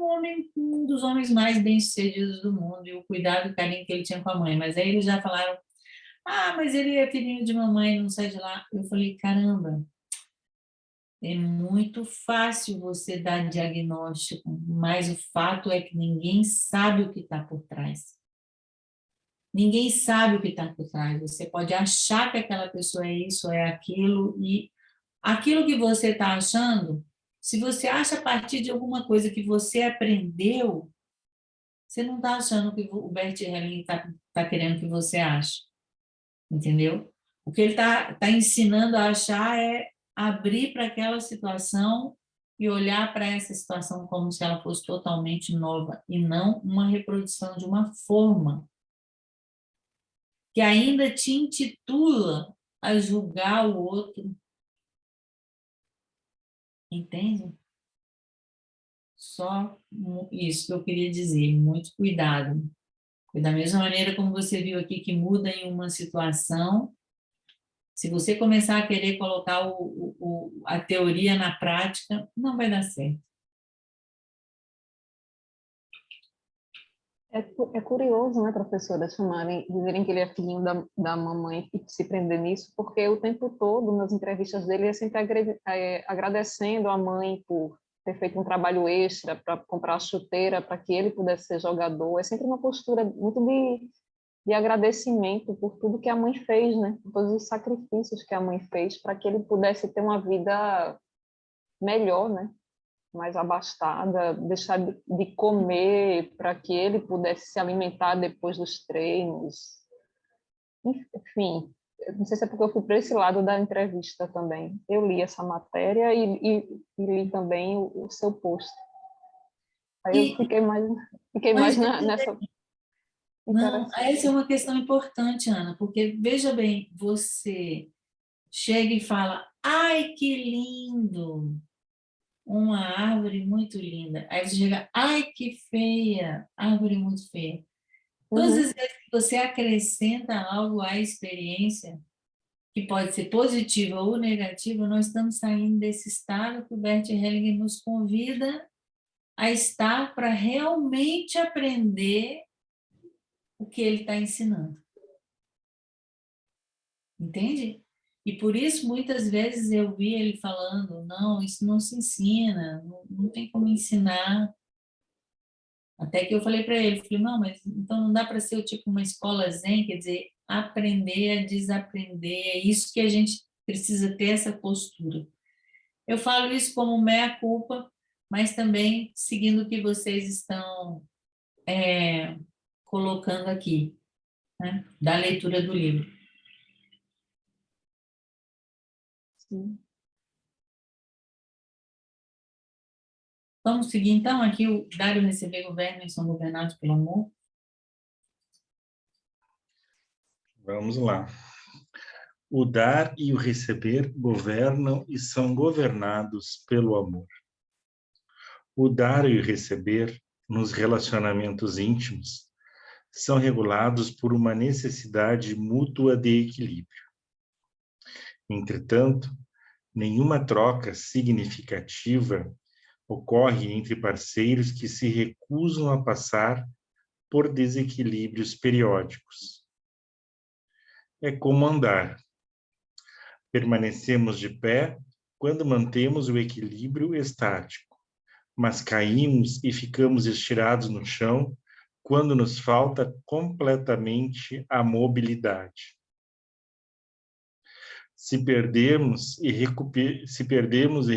um dos homens mais bem-sucedidos do mundo, e o cuidado e o carinho que ele tinha com a mãe. Mas aí eles já falaram, mas ele é filhinho de mamãe, não sai de lá. Eu falei, caramba, é muito fácil você dar diagnóstico, mas o fato é que ninguém sabe o que está por trás. Ninguém sabe o que está por trás. Você pode achar que aquela pessoa é isso, é aquilo, e aquilo que você está achando, se você acha a partir de alguma coisa que você aprendeu, você não está achando que o Bert Helling está querendo que você ache, entendeu? O que ele está ensinando a achar é abrir para aquela situação e olhar para essa situação como se ela fosse totalmente nova e não uma reprodução de uma forma que ainda te intitula a julgar o outro. Entende? Só isso que eu queria dizer, muito cuidado. E da mesma maneira como você viu aqui que muda em uma situação, se você começar a querer colocar a teoria na prática, não vai dar certo.
É curioso, né, professora, dizerem que ele é filhinho da mamãe e se prender nisso, porque o tempo todo, nas entrevistas dele, ele é sempre agradecendo a mãe por ter feito um trabalho extra para comprar a chuteira para que ele pudesse ser jogador. É sempre uma postura muito de agradecimento por tudo que a mãe fez, né? Por todos os sacrifícios que a mãe fez para que ele pudesse ter uma vida melhor, né? Mais abastada, deixar de comer para que ele pudesse se alimentar depois dos treinos. Enfim, não sei se é porque eu fui para esse lado da entrevista também. Eu li essa matéria e li também o seu post. Aí eu fiquei mais nessa...
Não, essa é uma questão importante, Ana, porque, veja bem, você chega e fala, ai, que lindo! Uma árvore muito linda. Aí você chega, ai, que feia, árvore muito feia. Todas as vezes que você acrescenta algo à experiência, que pode ser positiva ou negativa, nós estamos saindo desse estado que o Bert Hellinger nos convida a estar para realmente aprender o que ele está ensinando. Entende? E por isso, muitas vezes, eu vi ele falando, não, isso não se ensina, não tem como ensinar. Até que eu falei para ele, falei, não, mas então não dá para ser tipo uma escola zen, quer dizer, aprender a desaprender, é isso que a gente precisa ter essa postura. Eu falo isso como meia-culpa, mas também seguindo o que vocês estão colocando aqui, né, da leitura do livro.
Sim.
Vamos seguir, então, aqui o dar e o receber governam e são governados pelo amor.
Vamos lá. O dar e o receber governam e são governados pelo amor. O dar e o receber, nos relacionamentos íntimos, são regulados por uma necessidade mútua de equilíbrio. Entretanto, nenhuma troca significativa ocorre entre parceiros que se recusam a passar por desequilíbrios periódicos. É como andar. Permanecemos de pé quando mantemos o equilíbrio estático, mas caímos e ficamos estirados no chão quando nos falta completamente a mobilidade. Se perdemos e recuperamos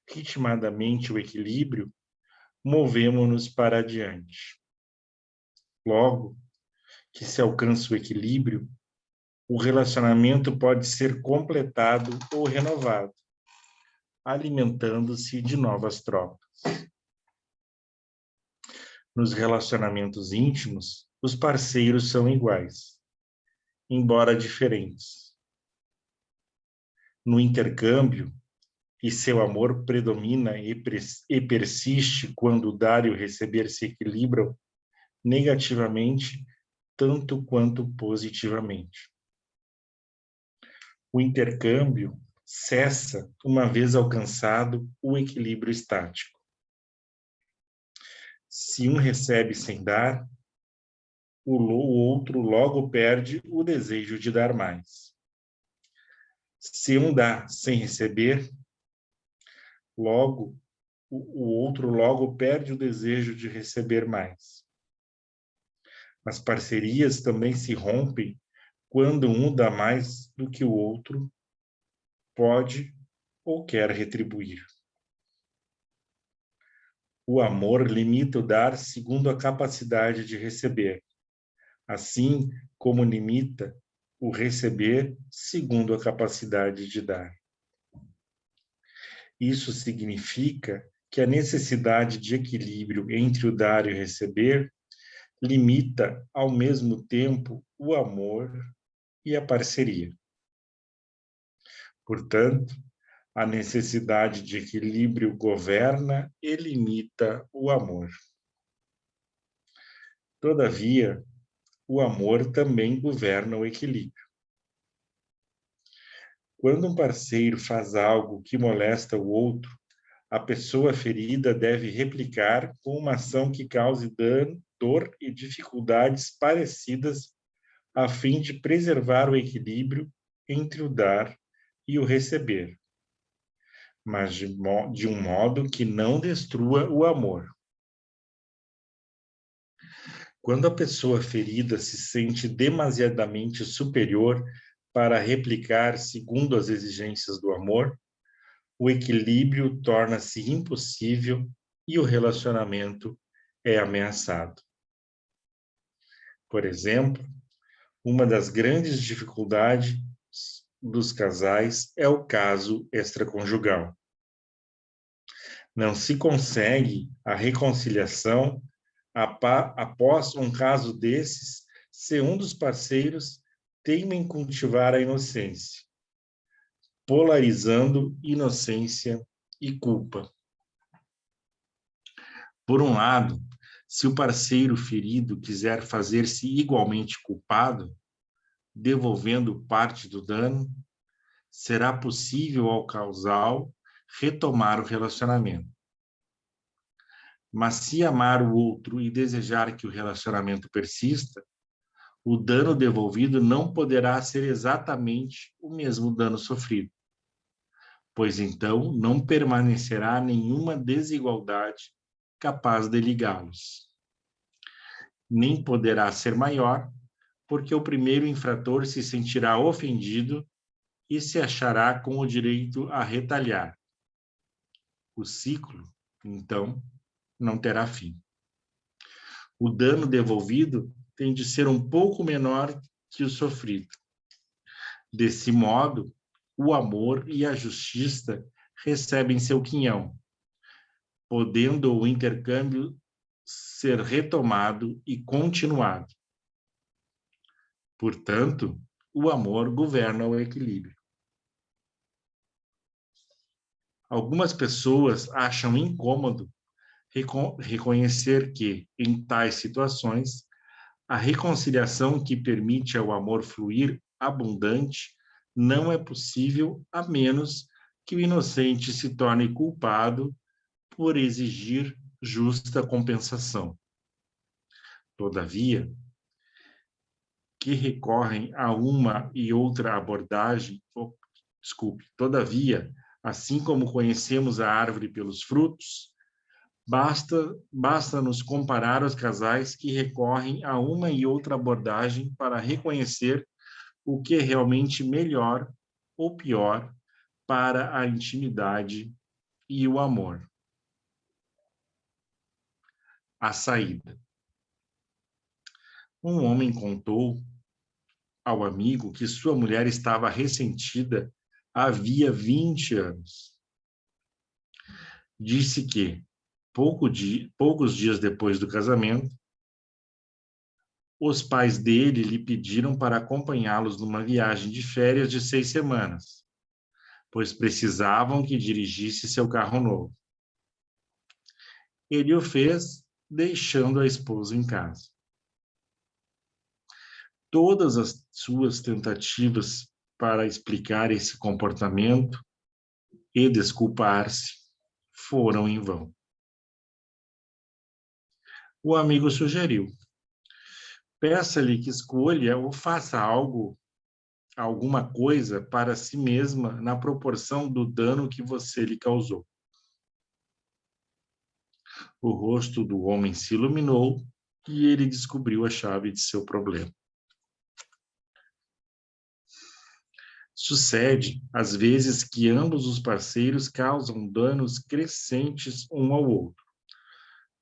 ritmadamente o equilíbrio, movemos-nos para adiante. Logo que se alcança o equilíbrio, o relacionamento pode ser completado ou renovado, alimentando-se de novas trocas. Nos relacionamentos íntimos, os parceiros são iguais, embora diferentes. No intercâmbio, e seu amor predomina e persiste quando o dar e o receber se equilibram negativamente, tanto quanto positivamente. O intercâmbio cessa uma vez alcançado o equilíbrio estático. Se um recebe sem dar, o outro logo perde o desejo de dar mais. Se um dá sem receber, logo o outro logo perde o desejo de receber mais. As parcerias também se rompem quando um dá mais do que o outro pode ou quer retribuir. O amor limita o dar segundo a capacidade de receber, assim como limita o receber segundo a capacidade de dar. Isso significa que a necessidade de equilíbrio entre o dar e o receber limita, ao mesmo tempo, o amor e a parceria. Portanto, a necessidade de equilíbrio governa e limita o amor. Todavia, o amor também governa o equilíbrio. Quando um parceiro faz algo que molesta o outro, a pessoa ferida deve replicar com uma ação que cause dano, dor e dificuldades parecidas, a fim de preservar o equilíbrio entre o dar e o receber, mas de um modo que não destrua o amor. Quando a pessoa ferida se sente demasiadamente superior para replicar segundo as exigências do amor, o equilíbrio torna-se impossível e o relacionamento é ameaçado. Por exemplo, uma das grandes dificuldades dos casais é o caso extraconjugal. Não se consegue a reconciliação após um caso desses se um dos parceiros teima em cultivar a inocência, polarizando inocência e culpa. Por um lado, se o parceiro ferido quiser fazer-se igualmente culpado, devolvendo parte do dano, será possível ao casal retomar o relacionamento. Mas se amar o outro e desejar que o relacionamento persista, o dano devolvido não poderá ser exatamente o mesmo dano sofrido, pois então não permanecerá nenhuma desigualdade capaz de ligá-los. Nem poderá ser maior, porque o primeiro infrator se sentirá ofendido e se achará com o direito a retalhar. O ciclo, então, não terá fim. O dano devolvido tem de ser um pouco menor que o sofrido. Desse modo, o amor e a justiça recebem seu quinhão, podendo o intercâmbio ser retomado e continuado. Portanto, o amor governa o equilíbrio. Algumas pessoas acham incômodo reconhecer que, em tais situações, a reconciliação que permite ao amor fluir abundante não é possível a menos que o inocente se torne culpado por exigir justa compensação. Todavia, que recorrem a uma e outra abordagem, todavia, assim como conhecemos a árvore pelos frutos, basta nos comparar aos casais que recorrem a uma e outra abordagem para reconhecer o que é realmente melhor ou pior para a intimidade e o amor. A saída. Um homem contou ao amigo que sua mulher estava ressentida havia 20 anos. Disse que, poucos dias depois do casamento, os pais dele lhe pediram para acompanhá-los numa viagem de férias de 6 semanas, pois precisavam que dirigisse seu carro novo. Ele o fez, deixando a esposa em casa. Todas as suas tentativas para explicar esse comportamento e desculpar-se foram em vão. O amigo sugeriu: peça-lhe que escolha ou faça alguma coisa para si mesma na proporção do dano que você lhe causou. O rosto do homem se iluminou e ele descobriu a chave de seu problema. Sucede, às vezes, que ambos os parceiros causam danos crescentes um ao outro,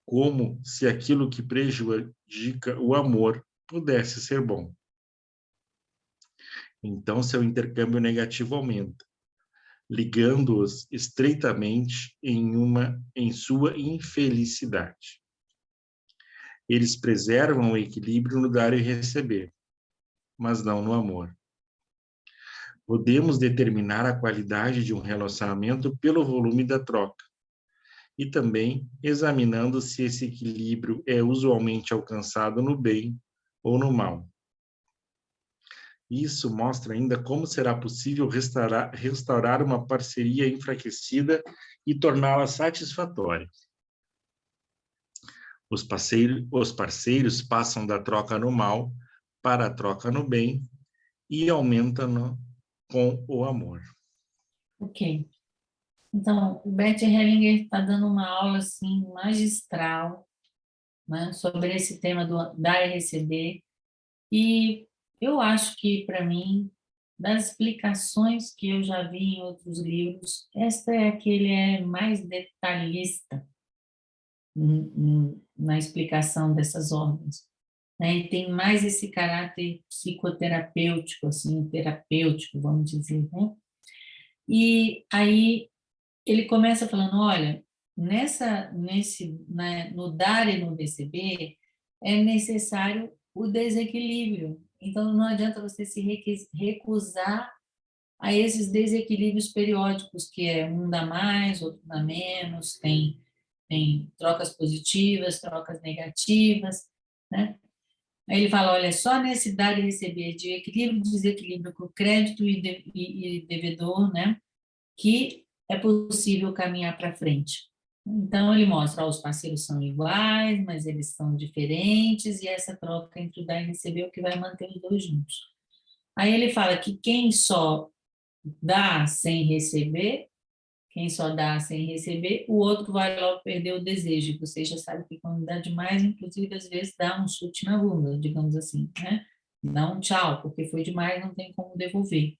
como se aquilo que prejudica o amor pudesse ser bom. Então, seu intercâmbio negativo aumenta, ligando-os estreitamente em sua infelicidade. Eles preservam o equilíbrio no dar e receber, mas não no amor. Podemos determinar a qualidade de um relacionamento pelo volume da troca, e também examinando se esse equilíbrio é usualmente alcançado no bem ou no mal. Isso mostra ainda como será possível restaurar uma parceria enfraquecida e torná-la satisfatória. Os parceiros passam da troca no mal para a troca no bem e aumentam com o amor.
Ok. Então, o Bert Hellinger está dando uma aula assim, magistral, né, sobre esse tema do dar e receber. E eu acho que, para mim, das explicações que eu já vi em outros livros, esta é a que ele é mais detalhista na explicação dessas ordens, né? E tem mais esse caráter psicoterapêutico, assim, terapêutico, vamos dizer, né? E aí ele começa falando, olha, no dar e no receber, é necessário o desequilíbrio. Então, não adianta você se recusar a esses desequilíbrios periódicos, que é um dá mais, outro dá menos, tem trocas positivas, trocas negativas, né? Aí ele fala, olha, só nesse dar e receber de equilíbrio e desequilíbrio com crédito e devedor, né, que é possível caminhar para frente. Então, ele mostra, os parceiros são iguais, mas eles são diferentes, e essa troca entre o dar e receber é o que vai manter os dois juntos. Aí ele fala que quem só dá sem receber, quem só dá sem receber, o outro vai logo perder o desejo. Você já sabe que quando dá demais, inclusive, às vezes dá um chute na bunda, digamos assim, né? Dá um tchau, porque foi demais, não tem como devolver.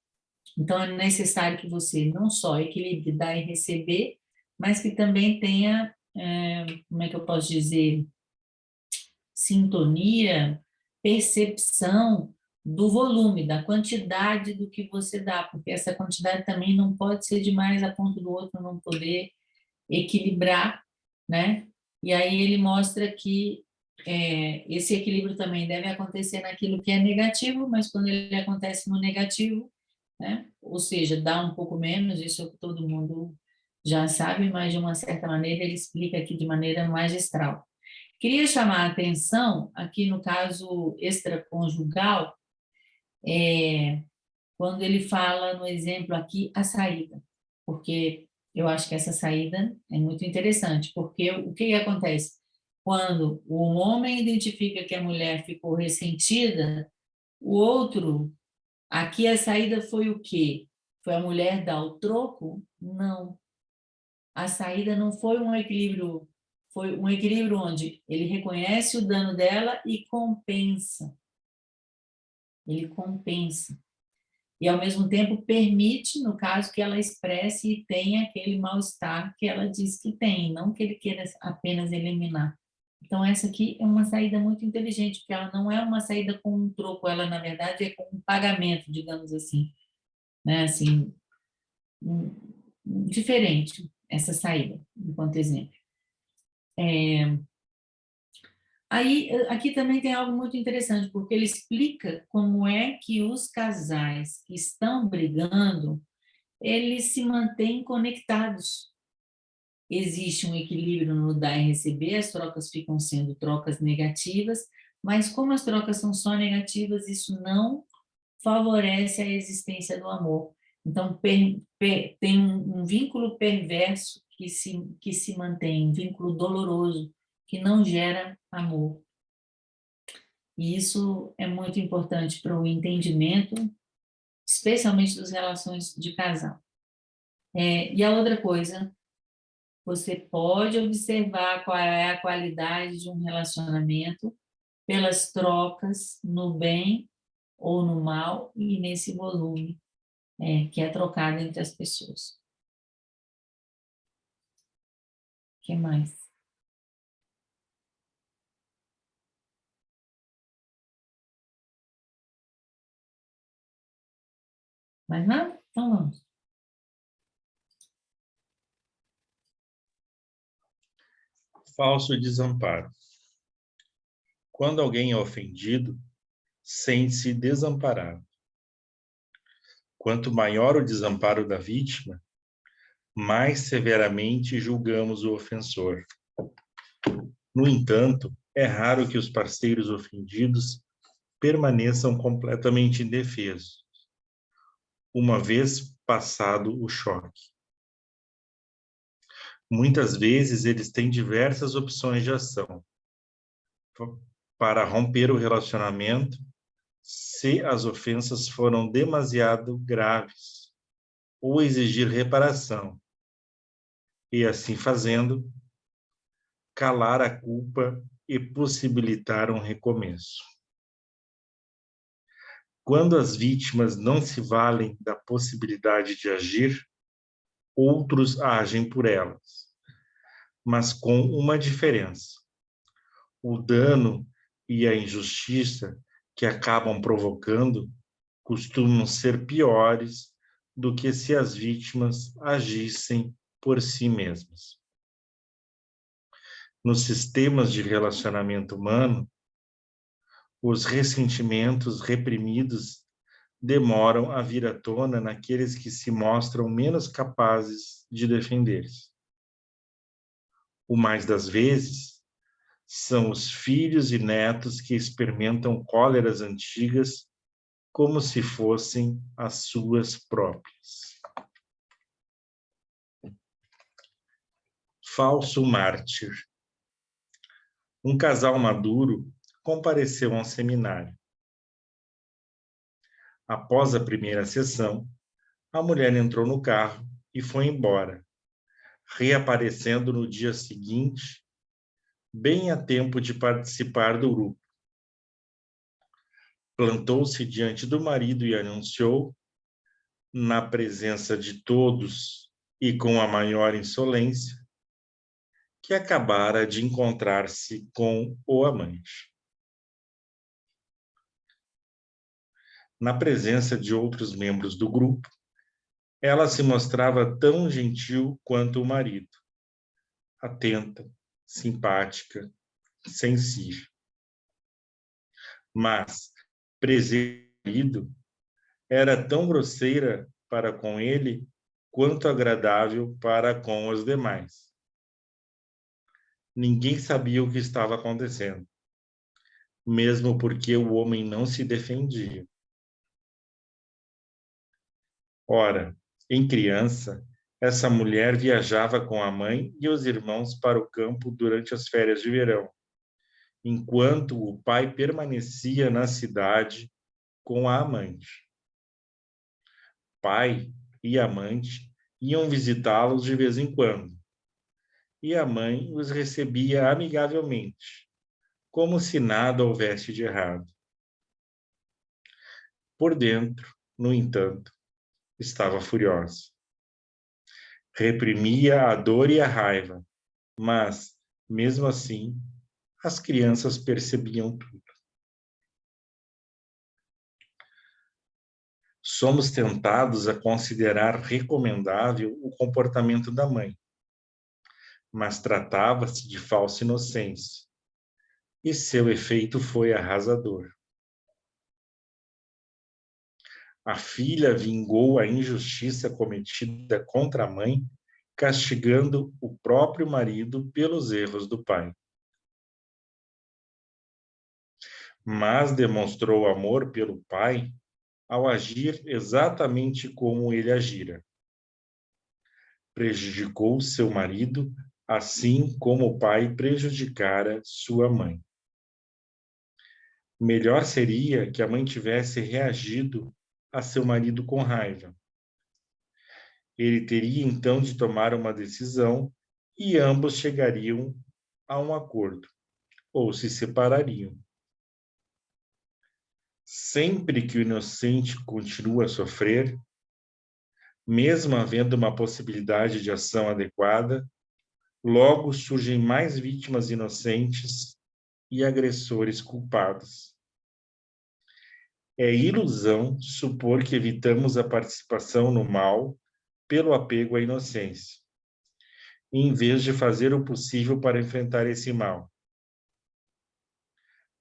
Então, é necessário que você não só equilibre dar e receber, mas que também tenha, como é que eu posso dizer, sintonia, percepção do volume, da quantidade do que você dá, porque essa quantidade também não pode ser demais a ponto do outro não poder equilibrar, né? E aí ele mostra que esse equilíbrio também deve acontecer naquilo que é negativo, mas quando ele acontece no negativo, né? Ou seja, dá um pouco menos, isso todo mundo já sabe, mas de uma certa maneira ele explica aqui de maneira magistral. Queria chamar a atenção aqui no caso extraconjugal, quando ele fala no exemplo aqui a saída, porque eu acho que essa saída é muito interessante, porque o que acontece? Quando o homem identifica que a mulher ficou ressentida, o outro, aqui a saída foi o quê? Foi a mulher dar o troco? Não. A saída não foi um equilíbrio, foi um equilíbrio onde ele reconhece o dano dela e compensa. Ele compensa. E, ao mesmo tempo, permite, no caso, que ela expresse e tenha aquele mal-estar que ela diz que tem, não que ele queira apenas eliminar. Então, essa aqui é uma saída muito inteligente, porque ela não é uma saída com um troco, ela, na verdade, é com um pagamento, digamos assim. Né? Assim, diferente, essa saída, enquanto exemplo. Aí, aqui também tem algo muito interessante, porque ele explica como é que os casais que estão brigando, eles se mantêm conectados. Existe um equilíbrio no dar e receber, as trocas ficam sendo trocas negativas, mas como as trocas são só negativas, isso não favorece a existência do amor. Então, tem um vínculo perverso que se mantém, um vínculo doloroso, que não gera amor. E isso é muito importante para o entendimento, especialmente das relações de casal. E a outra coisa, você pode observar qual é a qualidade de um relacionamento pelas trocas no bem ou no mal e nesse volume que é trocado entre as pessoas. O que mais? Mais nada? Então vamos.
Falso desamparo. Quando alguém é ofendido, sente-se desamparado. Quanto maior o desamparo da vítima, mais severamente julgamos o ofensor. No entanto, é raro que os parceiros ofendidos permaneçam completamente indefesos, uma vez passado o choque. Muitas vezes eles têm diversas opções de ação para romper o relacionamento se as ofensas foram demasiado graves ou exigir reparação, e assim fazendo, calar a culpa e possibilitar um recomeço. Quando as vítimas não se valem da possibilidade de agir, outros agem por elas, mas com uma diferença. O dano e a injustiça que acabam provocando costumam ser piores do que se as vítimas agissem por si mesmas. Nos sistemas de relacionamento humano, os ressentimentos reprimidos demoram a vir à tona naqueles que se mostram menos capazes de defender-se. O mais das vezes, são os filhos e netos que experimentam cóleras antigas como se fossem as suas próprias. Falso mártir. Um casal maduro compareceu a um seminário. Após a primeira sessão, a mulher entrou no carro e foi embora, reaparecendo no dia seguinte, bem a tempo de participar do grupo. Plantou-se diante do marido e anunciou, na presença de todos e com a maior insolência, que acabara de encontrar-se com o amante. Na presença de outros membros do grupo, ela se mostrava tão gentil quanto o marido, atenta, simpática, sensível. Mas, presente, era tão grosseira para com ele quanto agradável para com os demais. Ninguém sabia o que estava acontecendo, mesmo porque o homem não se defendia. Ora, em criança, essa mulher viajava com a mãe e os irmãos para o campo durante as férias de verão, enquanto o pai permanecia na cidade com a amante. Pai e amante iam visitá-los de vez em quando, e a mãe os recebia amigavelmente, como se nada houvesse de errado. Por dentro, no entanto, estava furiosa. Reprimia a dor e a raiva, mas, mesmo assim, as crianças percebiam tudo. Somos tentados a considerar recomendável o comportamento da mãe, mas tratava-se de falsa inocência, e seu efeito foi arrasador. A filha vingou a injustiça cometida contra a mãe, castigando o próprio marido pelos erros do pai. Mas demonstrou amor pelo pai ao agir exatamente como ele agira. Prejudicou seu marido, assim como o pai prejudicara sua mãe. Melhor seria que a mãe tivesse reagido a seu marido com raiva. Ele teria então de tomar uma decisão e ambos chegariam a um acordo, ou se separariam. Sempre que o inocente continua a sofrer, mesmo havendo uma possibilidade de ação adequada, logo surgem mais vítimas inocentes e agressores culpados. É ilusão supor que evitamos a participação no mal pelo apego à inocência, em vez de fazer o possível para enfrentar esse mal,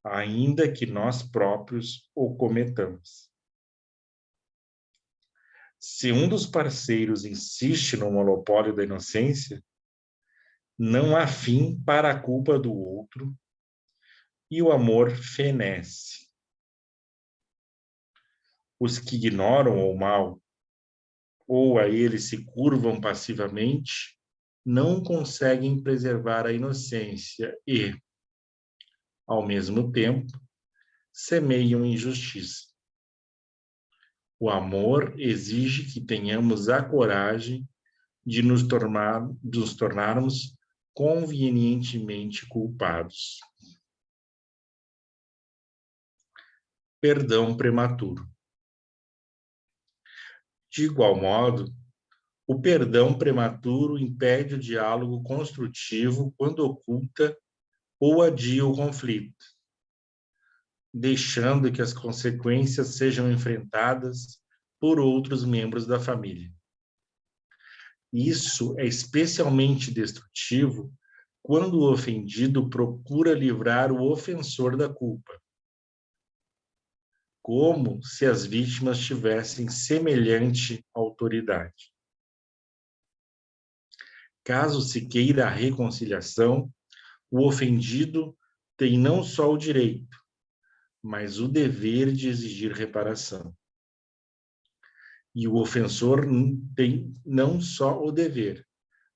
ainda que nós próprios o cometamos. Se um dos parceiros insiste no monopólio da inocência, não há fim para a culpa do outro e o amor fenece. Os que ignoram o mal ou a ele se curvam passivamente não conseguem preservar a inocência e, ao mesmo tempo, semeiam injustiça. O amor exige que tenhamos a coragem de nos tornarmos convenientemente culpados. Perdão prematuro. De igual modo, o perdão prematuro impede o diálogo construtivo quando oculta ou adia o conflito, deixando que as consequências sejam enfrentadas por outros membros da família. Isso é especialmente destrutivo quando o ofendido procura livrar o ofensor da culpa, como se as vítimas tivessem semelhante autoridade. Caso se queira a reconciliação, o ofendido tem não só o direito, mas o dever de exigir reparação. E o ofensor tem não só o dever,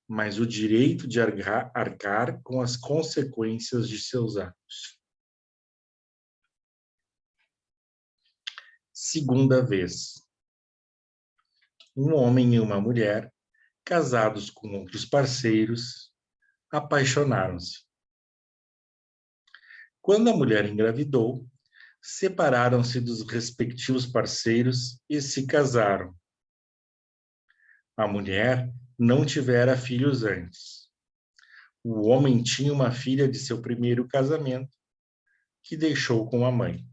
mas o direito de arcar com as consequências de seus atos. Segunda vez. Um homem e uma mulher casados com outros parceiros, apaixonaram-se. Quando a mulher engravidou, separaram-se dos respectivos parceiros e se casaram. A mulher não tivera filhos antes. O homem tinha uma filha de seu primeiro casamento, que deixou com a mãe.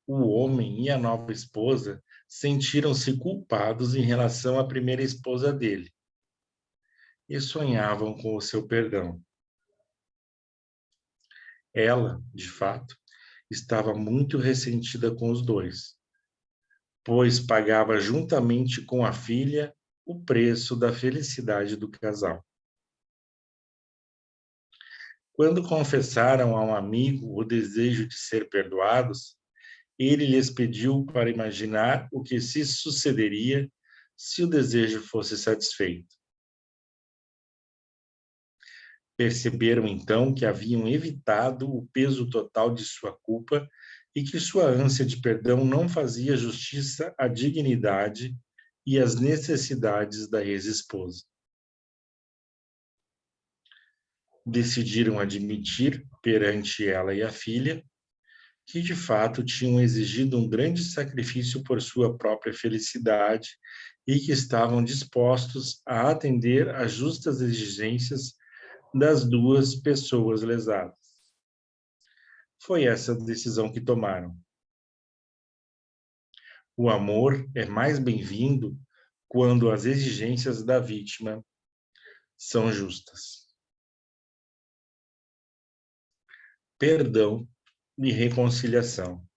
O homem e a nova esposa sentiram-se culpados em relação à primeira esposa dele e sonhavam com o seu perdão. Ela, de fato, estava muito ressentida com os dois, pois pagava juntamente com a filha o preço da felicidade do casal. Quando confessaram a um amigo o desejo de ser perdoados, ele lhes pediu para imaginar o que se sucederia se o desejo fosse satisfeito. Perceberam então que haviam evitado o peso total de sua culpa e que sua ânsia de perdão não fazia justiça à dignidade e às necessidades da ex-esposa. Decidiram admitir perante ela e a filha que de fato tinham exigido um grande sacrifício por sua própria felicidade e que estavam dispostos a atender às justas exigências das duas pessoas lesadas. Foi essa a decisão que tomaram. O amor é mais bem-vindo quando as exigências da vítima são justas. Perdão e reconciliação.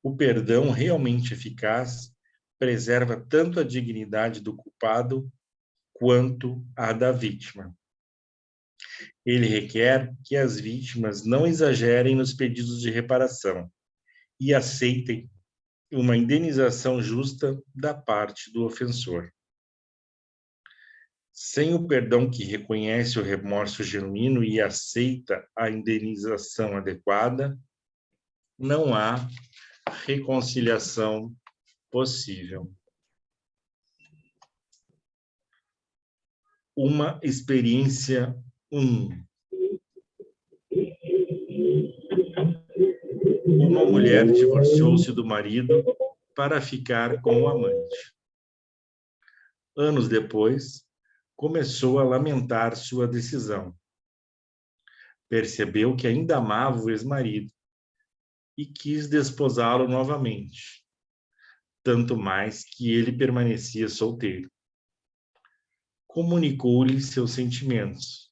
O perdão realmente eficaz preserva tanto a dignidade do culpado quanto a da vítima. Ele requer que as vítimas não exagerem nos pedidos de reparação e aceitem uma indenização justa da parte do ofensor. Sem o perdão que reconhece o remorso genuíno e aceita a indenização adequada, não há reconciliação possível. Uma experiência 1. Uma mulher divorciou-se do marido para ficar com o amante. Anos depois, começou a lamentar sua decisão. Percebeu que ainda amava o ex-marido e quis desposá-lo novamente, tanto mais que ele permanecia solteiro. Comunicou-lhe seus sentimentos,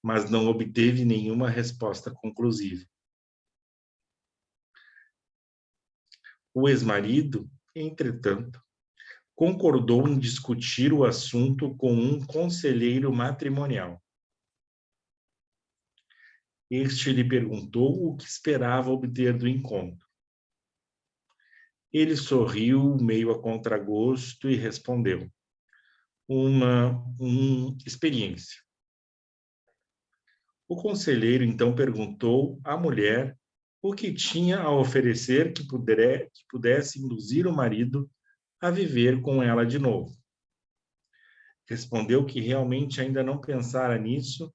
mas não obteve nenhuma resposta conclusiva. O ex-marido, entretanto, concordou em discutir o assunto com um conselheiro matrimonial. Este lhe perguntou o que esperava obter do encontro. Ele sorriu, meio a contragosto, e respondeu: uma experiência. O conselheiro então perguntou à mulher o que tinha a oferecer que pudesse induzir o marido a viver com ela de novo. Respondeu que realmente ainda não pensara nisso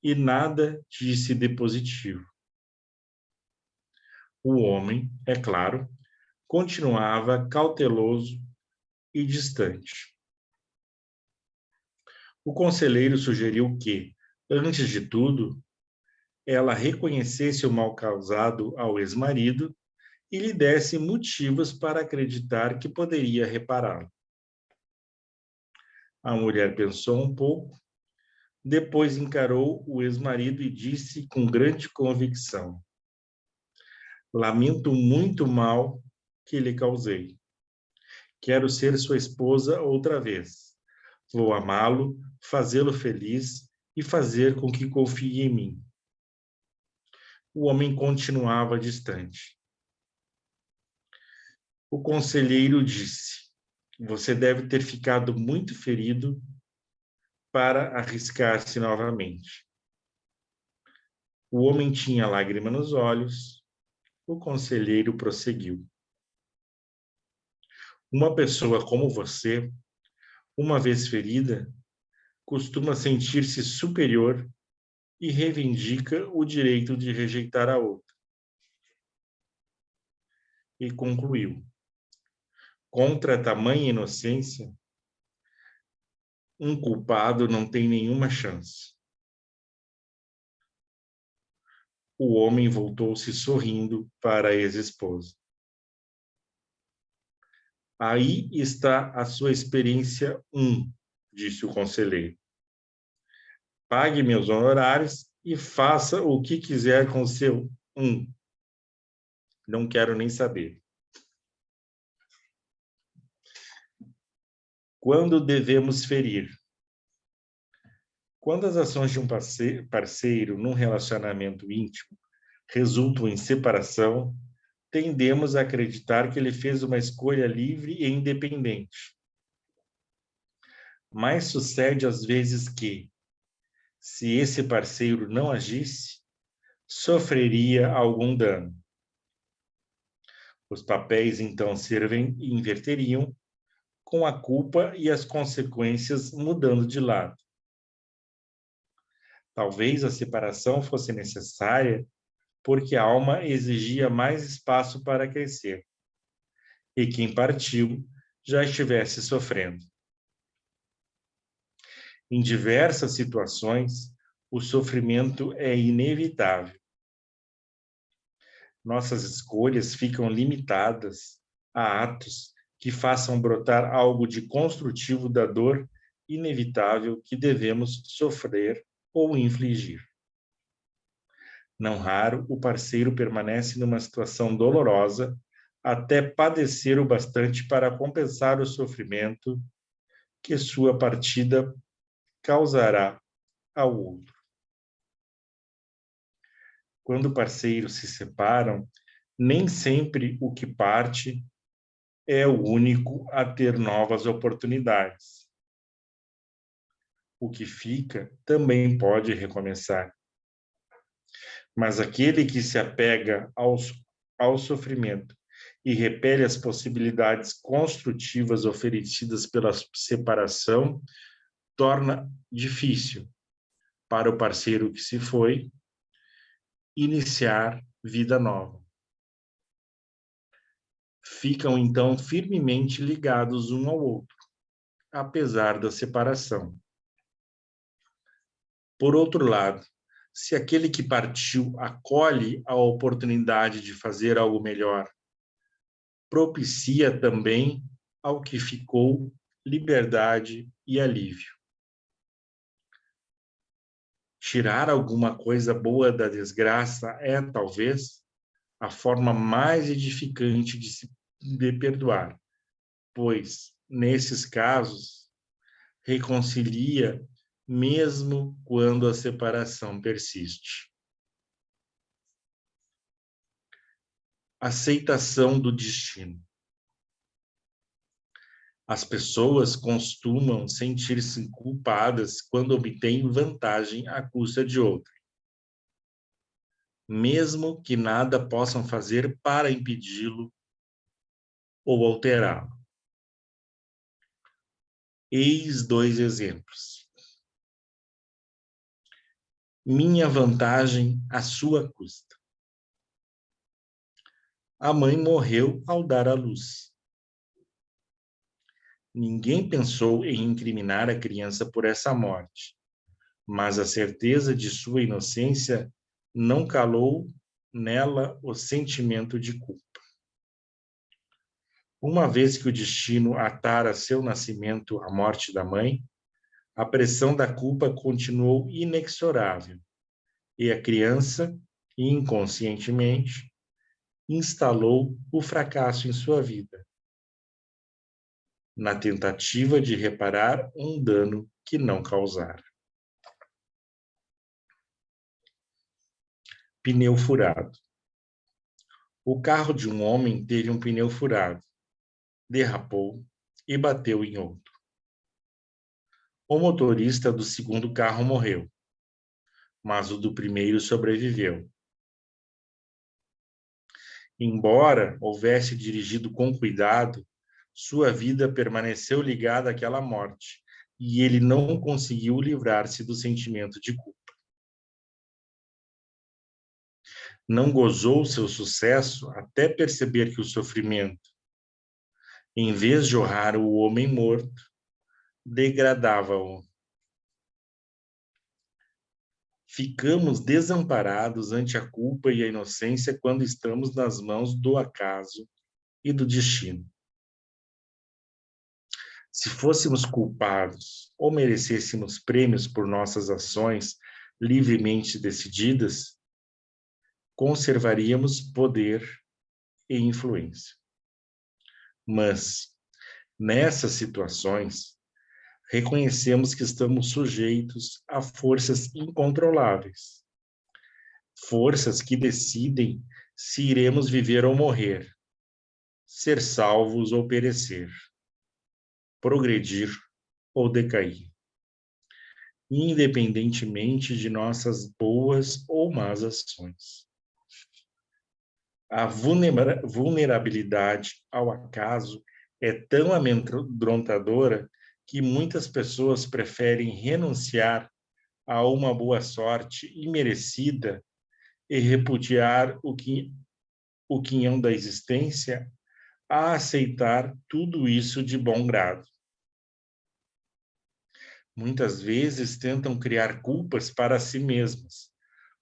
e nada disse de positivo. O homem, é claro, continuava cauteloso e distante. O conselheiro sugeriu que, antes de tudo, ela reconhecesse o mal causado ao ex-marido e lhe desse motivos para acreditar que poderia repará-lo. A mulher pensou um pouco, depois encarou o ex-marido e disse com grande convicção: lamento muito o mal que lhe causei. Quero ser sua esposa outra vez. Vou amá-lo, fazê-lo feliz e fazer com que confie em mim. O homem continuava distante. O conselheiro disse: você deve ter ficado muito ferido para arriscar-se novamente. O homem tinha lágrima nos olhos. O conselheiro prosseguiu: Uma pessoa como você, uma vez ferida, costuma sentir-se superior e reivindica o direito de rejeitar a outra. E concluiu: contra tamanha inocência, um culpado não tem nenhuma chance. O homem voltou-se sorrindo para a ex-esposa. Aí está a sua experiência 1, disse o conselheiro. Pague meus honorários e faça o que quiser com o seu 1. Não quero nem saber. Quando devemos ferir? Quando as ações de um parceiro num relacionamento íntimo resultam em separação, tendemos a acreditar que ele fez uma escolha livre e independente. Mas sucede às vezes que, se esse parceiro não agisse, sofreria algum dano. Os papéis então se inverteriam, com a culpa e as consequências mudando de lado. Talvez a separação fosse necessária porque a alma exigia mais espaço para crescer, e quem partiu já estivesse sofrendo. Em diversas situações, o sofrimento é inevitável. Nossas escolhas ficam limitadas a atos que façam brotar algo de construtivo da dor inevitável que devemos sofrer ou infligir. Não raro, o parceiro permanece numa situação dolorosa até padecer o bastante para compensar o sofrimento que sua partida causará ao outro. Quando parceiros se separam, nem sempre o que parte é o único a ter novas oportunidades. O que fica também pode recomeçar. Mas aquele que se apega ao sofrimento e repele as possibilidades construtivas oferecidas pela separação, torna difícil para o parceiro que se foi iniciar vida nova. Ficam então firmemente ligados um ao outro, apesar da separação. Por outro lado, se aquele que partiu acolhe a oportunidade de fazer algo melhor, propicia também ao que ficou liberdade e alívio. Tirar alguma coisa boa da desgraça é, talvez, a forma mais edificante de perdoar, pois, nesses casos, reconcilia mesmo quando a separação persiste. Aceitação do destino. As pessoas costumam sentir-se culpadas quando obtêm vantagem à custa de outra, mesmo que nada possam fazer para impedi-lo ou alterá-lo. Eis 2 exemplos. Minha vantagem à sua custa. A mãe morreu ao dar à luz. Ninguém pensou em incriminar a criança por essa morte, mas a certeza de sua inocência não calou nela o sentimento de culpa. Uma vez que o destino atara seu nascimento à morte da mãe, a pressão da culpa continuou inexorável, e a criança, inconscientemente, instalou o fracasso em sua vida, na tentativa de reparar um dano que não causara. Pneu furado. O carro de um homem teve um pneu furado, derrapou e bateu em outro. O motorista do segundo carro morreu, mas o do primeiro sobreviveu. Embora houvesse dirigido com cuidado, sua vida permaneceu ligada àquela morte, e ele não conseguiu livrar-se do sentimento de culpa. Não gozou seu sucesso até perceber que o sofrimento, em vez de honrar o homem morto, degradava-o. Ficamos desamparados ante a culpa e a inocência quando estamos nas mãos do acaso e do destino. Se fôssemos culpados ou merecêssemos prêmios por nossas ações livremente decididas, conservaríamos poder e influência. Mas, nessas situações, reconhecemos que estamos sujeitos a forças incontroláveis, forças que decidem se iremos viver ou morrer, ser salvos ou perecer, progredir ou decair, independentemente de nossas boas ou más ações. A vulnerabilidade ao acaso é tão amedrontadora que muitas pessoas preferem renunciar a uma boa sorte imerecida e repudiar o quinhão da existência a aceitar tudo isso de bom grado. Muitas vezes tentam criar culpas para si mesmas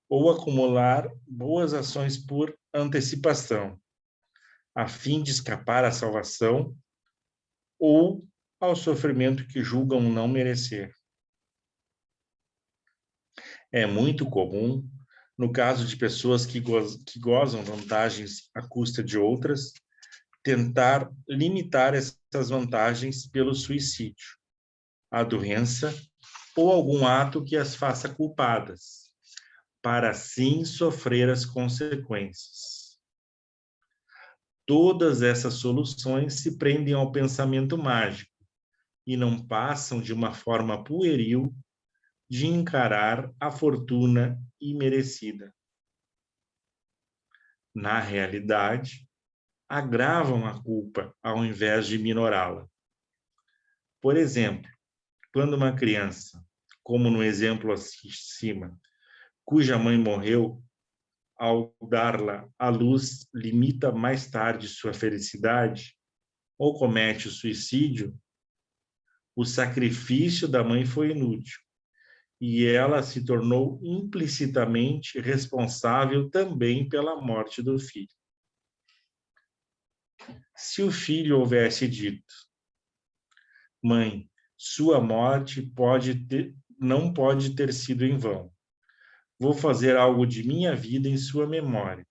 ou acumular boas ações por antecipação, a fim de escapar à salvação ou ao sofrimento que julgam não merecer. É muito comum, no caso de pessoas que gozam vantagens à custa de outras, tentar limitar essas vantagens pelo suicídio, a doença ou algum ato que as faça culpadas, para assim sofrer as consequências. Todas essas soluções se prendem ao pensamento mágico e não passam de uma forma pueril de encarar a fortuna imerecida. Na realidade, agravam a culpa ao invés de minorá-la. Por exemplo, quando uma criança, como no exemplo acima, cuja mãe morreu, ao dar-la à luz, limita mais tarde sua felicidade ou comete o suicídio, o sacrifício da mãe foi inútil e ela se tornou implicitamente responsável também pela morte do filho. Se o filho houvesse dito: mãe, sua morte não pode ter sido em vão. Vou fazer algo de minha vida em sua memória,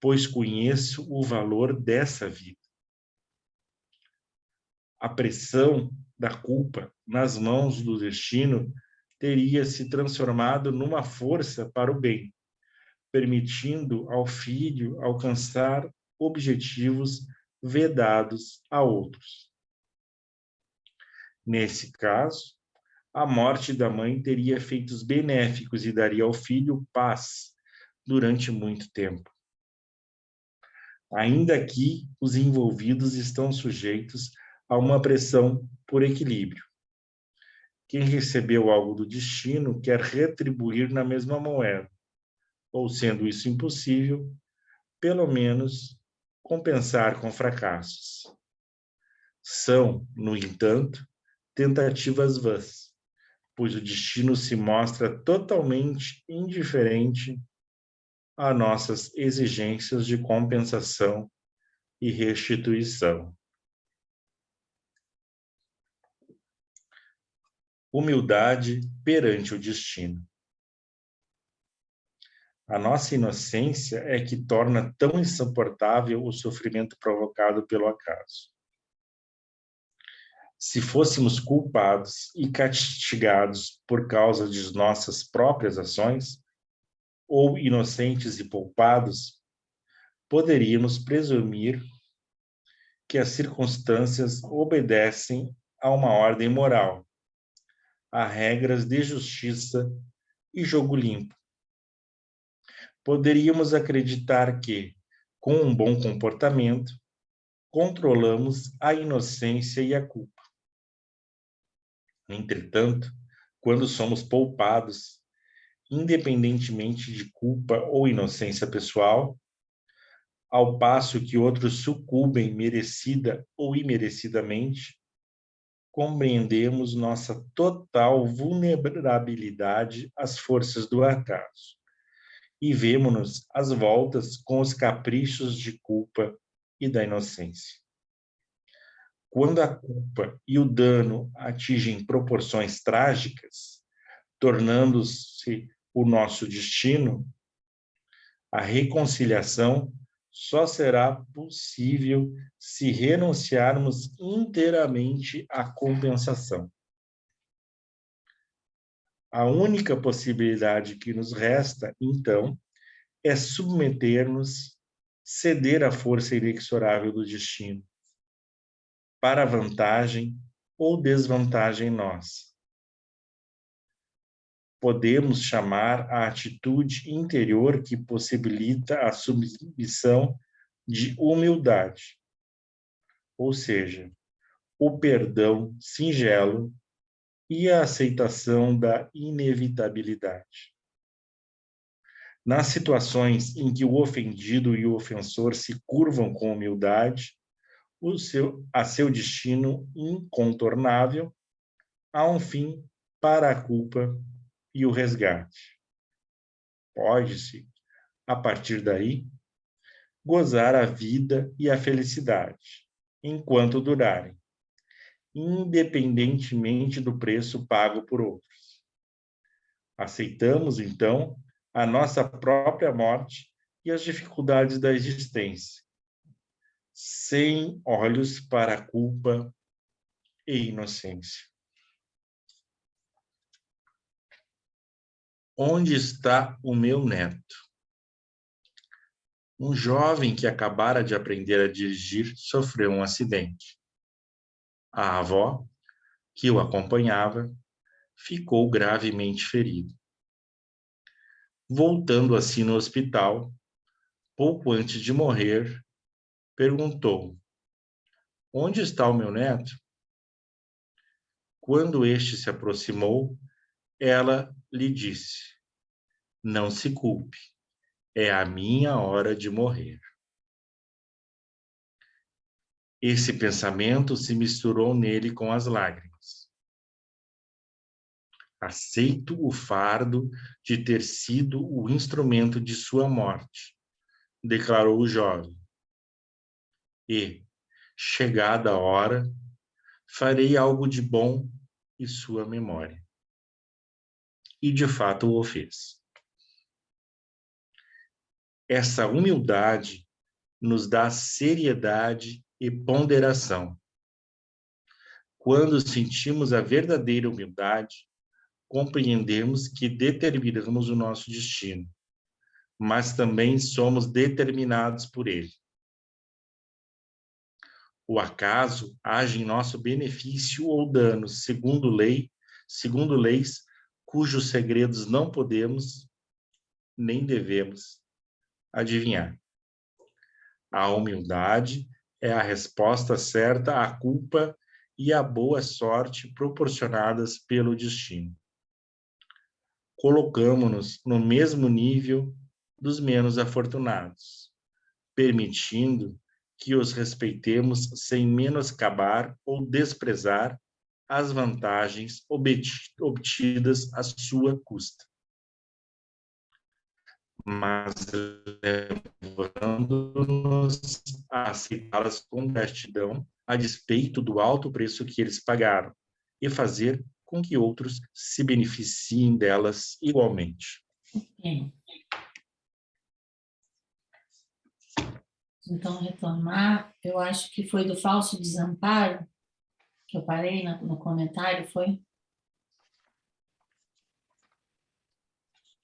pois conheço o valor dessa vida. A pressão da culpa nas mãos do destino teria se transformado numa força para o bem, permitindo ao filho alcançar objetivos vedados a outros. Nesse caso, a morte da mãe teria efeitos benéficos e daria ao filho paz durante muito tempo. Ainda que os envolvidos estão sujeitos a uma pressão por equilíbrio. Quem recebeu algo do destino quer retribuir na mesma moeda, ou, sendo isso impossível, pelo menos compensar com fracassos. São, no entanto, tentativas vãs, pois o destino se mostra totalmente indiferente a nossas exigências de compensação e restituição. Humildade perante o destino. A nossa inocência é que torna tão insuportável o sofrimento provocado pelo acaso. Se fôssemos culpados e castigados por causa de nossas próprias ações, ou inocentes e poupados, poderíamos presumir que as circunstâncias obedecem a uma ordem moral, a regras de justiça e jogo limpo. Poderíamos acreditar que, com um bom comportamento, controlamos a inocência e a culpa. Entretanto, quando somos poupados, independentemente de culpa ou inocência pessoal, ao passo que outros sucumbem merecida ou imerecidamente, compreendemos nossa total vulnerabilidade às forças do acaso e vemo-nos às voltas com os caprichos de culpa e da inocência. Quando a culpa e o dano atingem proporções trágicas, tornando-se o nosso destino, a reconciliação só será possível se renunciarmos inteiramente à compensação. A única possibilidade que nos resta, então, é submeter-nos, ceder à força inexorável do destino, para vantagem ou desvantagem nossa. Podemos chamar a atitude interior que possibilita a submissão de humildade, ou seja, o perdão singelo e a aceitação da inevitabilidade. Nas situações em que o ofendido e o ofensor se curvam com humildade a seu destino incontornável, há um fim para a culpa e o resgate. Pode-se, a partir daí, gozar a vida e a felicidade, enquanto durarem, independentemente do preço pago por outros. Aceitamos, então, a nossa própria morte e as dificuldades da existência, sem olhos para a culpa e inocência. Onde está o meu neto? Um jovem que acabara de aprender a dirigir sofreu um acidente. A avó, que o acompanhava, ficou gravemente ferida. Voltando assim no hospital, pouco antes de morrer, perguntou: onde está o meu neto? Quando este se aproximou, ela lhe disse: não se culpe, é a minha hora de morrer. Esse pensamento se misturou nele com as lágrimas. Aceito o fardo de ter sido o instrumento de sua morte, declarou o jovem. E, chegada a hora, farei algo de bom em sua memória. E, de fato, o fez. Essa humildade nos dá seriedade e ponderação. Quando sentimos a verdadeira humildade, compreendemos que determinamos o nosso destino, mas também somos determinados por ele. O acaso age em nosso benefício ou dano, segundo leis cujos segredos não podemos nem devemos adivinhar. A humildade é a resposta certa à culpa e à boa sorte proporcionadas pelo destino. Colocamo-nos no mesmo nível dos menos afortunados, permitindo que os respeitemos sem menoscabar ou desprezar as vantagens obtidas à sua custa, mas levando-nos a aceitá-las com gratidão a despeito do alto preço que eles pagaram e fazer com que outros se beneficiem delas igualmente.
Então, retomar, eu acho que foi do falso desamparo, que eu parei no comentário, foi?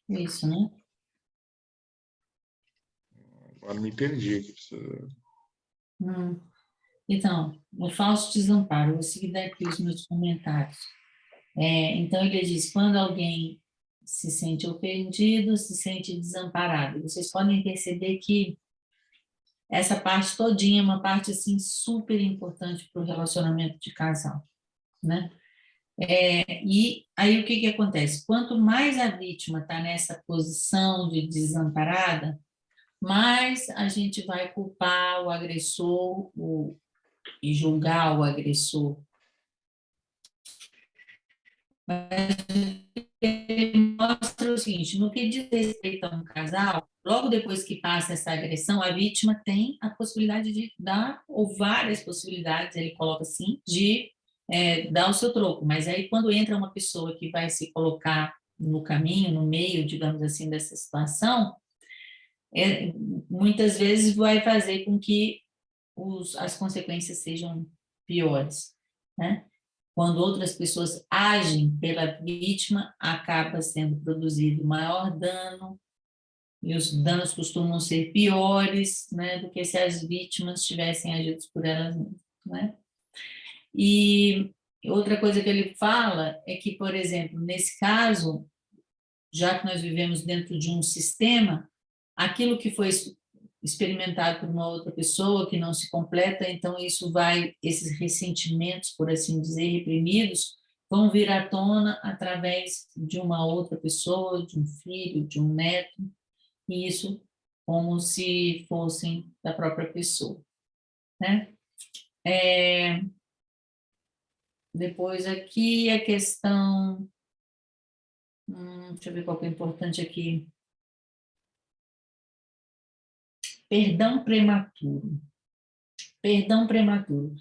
Isso, né?
Agora me perdi aqui.
Então, o falso desamparo, vou seguir daqui os meus comentários. Então, ele diz, quando alguém se sente ofendido, se sente desamparado. Vocês podem perceber que Essa parte todinha é uma parte assim super importante para o relacionamento de casal, né? E aí o que acontece? Quanto mais a vítima está nessa posição de desamparada, mais a gente vai culpar o agressor e julgar o agressor. Mas ele mostra o seguinte: no que diz respeito a um casal, logo depois que passa essa agressão, a vítima tem a possibilidade de dar, ou várias possibilidades, ele coloca assim, de dar o seu troco. Mas aí, quando entra uma pessoa que vai se colocar no caminho, no meio, digamos assim, dessa situação, muitas vezes vai fazer com que as consequências sejam piores, né? Quando outras pessoas agem pela vítima, acaba sendo produzido maior dano, e os danos costumam ser piores, né, do que se as vítimas tivessem agido por elas mesmas, né? E outra coisa que ele fala é que, por exemplo, nesse caso, já que nós vivemos dentro de um sistema, aquilo que foi experimentado por uma outra pessoa que não se completa, então esses ressentimentos, por assim dizer, reprimidos, vão vir à tona através de uma outra pessoa, de um filho, de um neto, e isso como se fossem da própria pessoa, né? Depois aqui a questão, deixa eu ver qual que é importante aqui. Perdão prematuro. Perdão prematuro.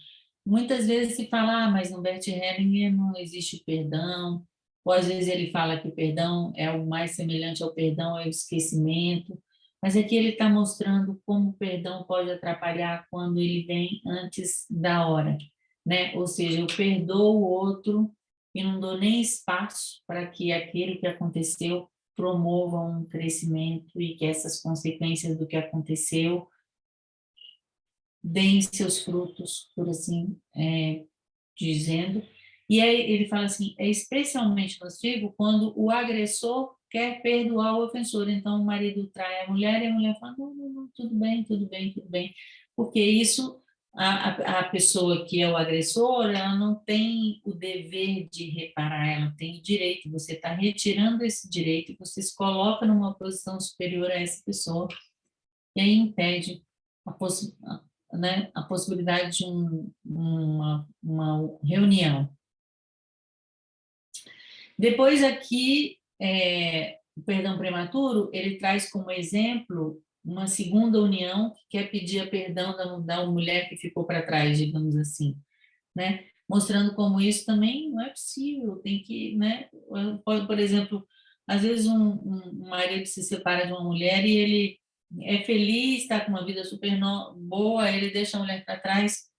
Muitas vezes se fala, mas no Bert Hellinger não existe perdão, ou às vezes ele fala que o perdão é o mais semelhante ao perdão, é o esquecimento, mas aqui ele está mostrando como o perdão pode atrapalhar quando ele vem antes da hora, né? Ou seja, eu perdoo o outro e não dou nem espaço para que aquilo que aconteceu promova um crescimento e que essas consequências do que aconteceu deem seus frutos, por assim dizendo. E aí ele fala assim, é especialmente nocivo quando o agressor quer perdoar o ofensor. Então, o marido trai a mulher e a mulher fala, não, não, não, tudo bem, tudo bem, tudo bem. Porque isso, a pessoa que é o agressor, ela não tem o dever de reparar, ela tem o direito. Você está retirando esse direito e você se coloca numa posição superior a essa pessoa e aí impede a possibilidade de uma reunião. Depois aqui, o perdão prematuro, ele traz como exemplo uma segunda união que quer pedir perdão da mulher que ficou para trás, digamos assim, né? Mostrando como isso também não é possível, tem que, né? Por exemplo, às vezes um marido se separa de uma mulher e ele é feliz, está com uma vida super boa, ele deixa a mulher para trás.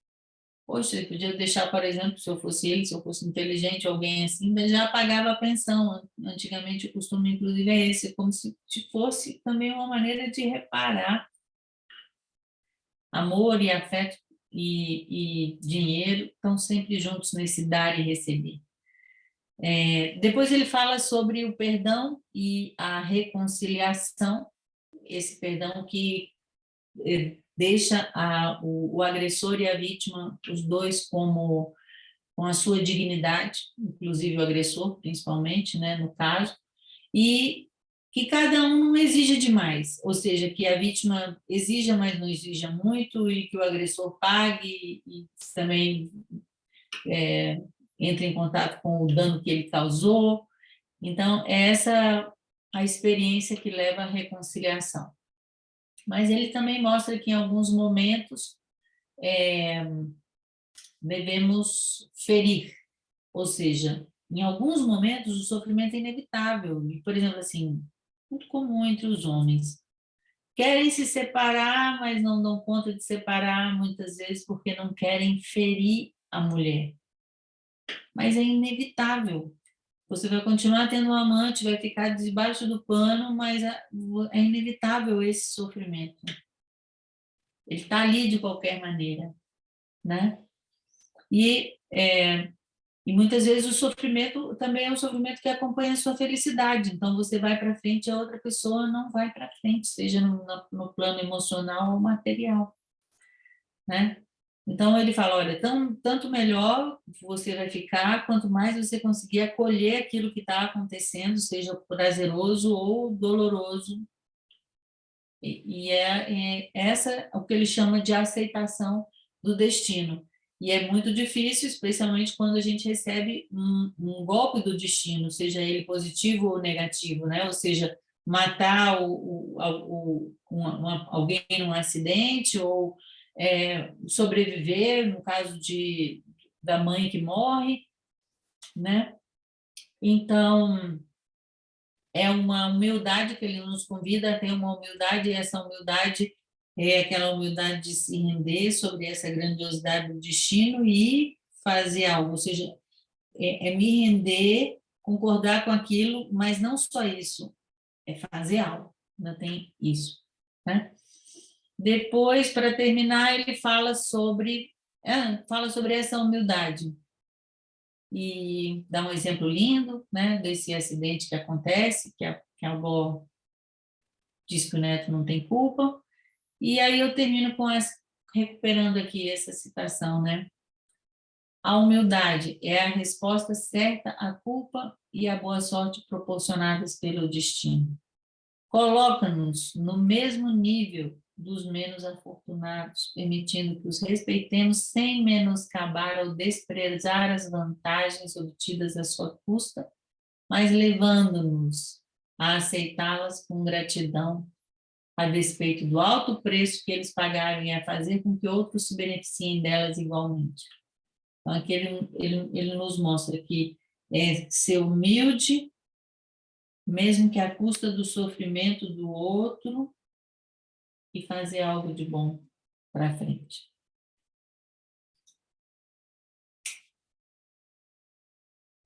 Poxa, ele podia deixar, por exemplo, se eu fosse ele, se eu fosse inteligente, alguém assim, mas já pagava a pensão. Antigamente o costume, inclusive, é esse, como se fosse também uma maneira de reparar. Amor e afeto e dinheiro estão sempre juntos nesse dar e receber. Depois ele fala sobre o perdão e a reconciliação, esse perdão que deixa o agressor e a vítima, os dois com a sua dignidade, inclusive o agressor, principalmente, né, no caso, e que cada um não exija demais, ou seja, que a vítima exija, mas não exija muito, e que o agressor pague e também entre em contato com o dano que ele causou. Então, é essa a experiência que leva à reconciliação. Mas ele também mostra que em alguns momentos devemos ferir, ou seja, em alguns momentos o sofrimento é inevitável. E, por exemplo, assim, muito comum entre os homens. Querem se separar, mas não dão conta de separar muitas vezes porque não querem ferir a mulher. Mas é inevitável. Você vai continuar tendo um amante, vai ficar debaixo do pano, mas é inevitável esse sofrimento. Ele está ali de qualquer maneira, né? E E muitas vezes o sofrimento também é um sofrimento que acompanha a sua felicidade. Então, você vai para frente e a outra pessoa não vai para frente, seja no plano emocional ou material, né? Então, ele fala, olha, tanto melhor você vai ficar, quanto mais você conseguir acolher aquilo que está acontecendo, seja prazeroso ou doloroso. E é essa o que ele chama de aceitação do destino. E é muito difícil, especialmente quando a gente recebe um golpe do destino, seja ele positivo ou negativo, né? Ou seja, matar alguém num acidente ou sobreviver, no caso da mãe que morre, né? Então, é uma humildade que ele nos convida a ter uma humildade, e essa humildade é aquela humildade de se render sobre essa grandiosidade do destino e fazer algo, ou seja, me render, concordar com aquilo, mas não só isso, é fazer algo, ainda tem isso, né? Depois, para terminar, ele fala sobre essa humildade e dá um exemplo lindo, né, desse acidente que acontece, que a avó diz que o neto não tem culpa. E aí eu termino recuperando aqui essa citação, né? A humildade é a resposta certa à culpa e à boa sorte proporcionadas pelo destino. Coloca-nos no mesmo nível dos menos afortunados, permitindo que os respeitemos sem menoscabar ou desprezar as vantagens obtidas à sua custa, mas levando-nos a aceitá-las com gratidão, a despeito do alto preço que eles pagaram e a fazer com que outros se beneficiem delas igualmente. Então, aqui ele nos mostra que é ser humilde, mesmo que à custa do sofrimento do outro, e fazer algo de bom para frente.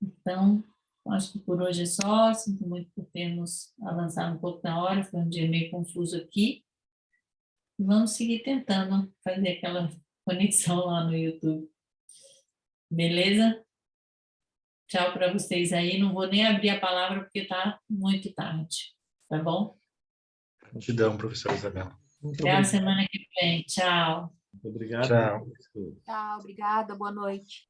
Então, acho que por hoje é só. Sinto muito por termos avançado um pouco na hora, foi um dia meio confuso aqui. Vamos seguir tentando fazer aquela conexão lá no YouTube. Beleza? Tchau para vocês aí. Não vou nem abrir a palavra porque está muito tarde. Tá bom?
Gratidão, professora Isabela.
Até a semana que vem. Tchau.
Muito obrigado.
Tchau.
Tchau, obrigada, boa noite.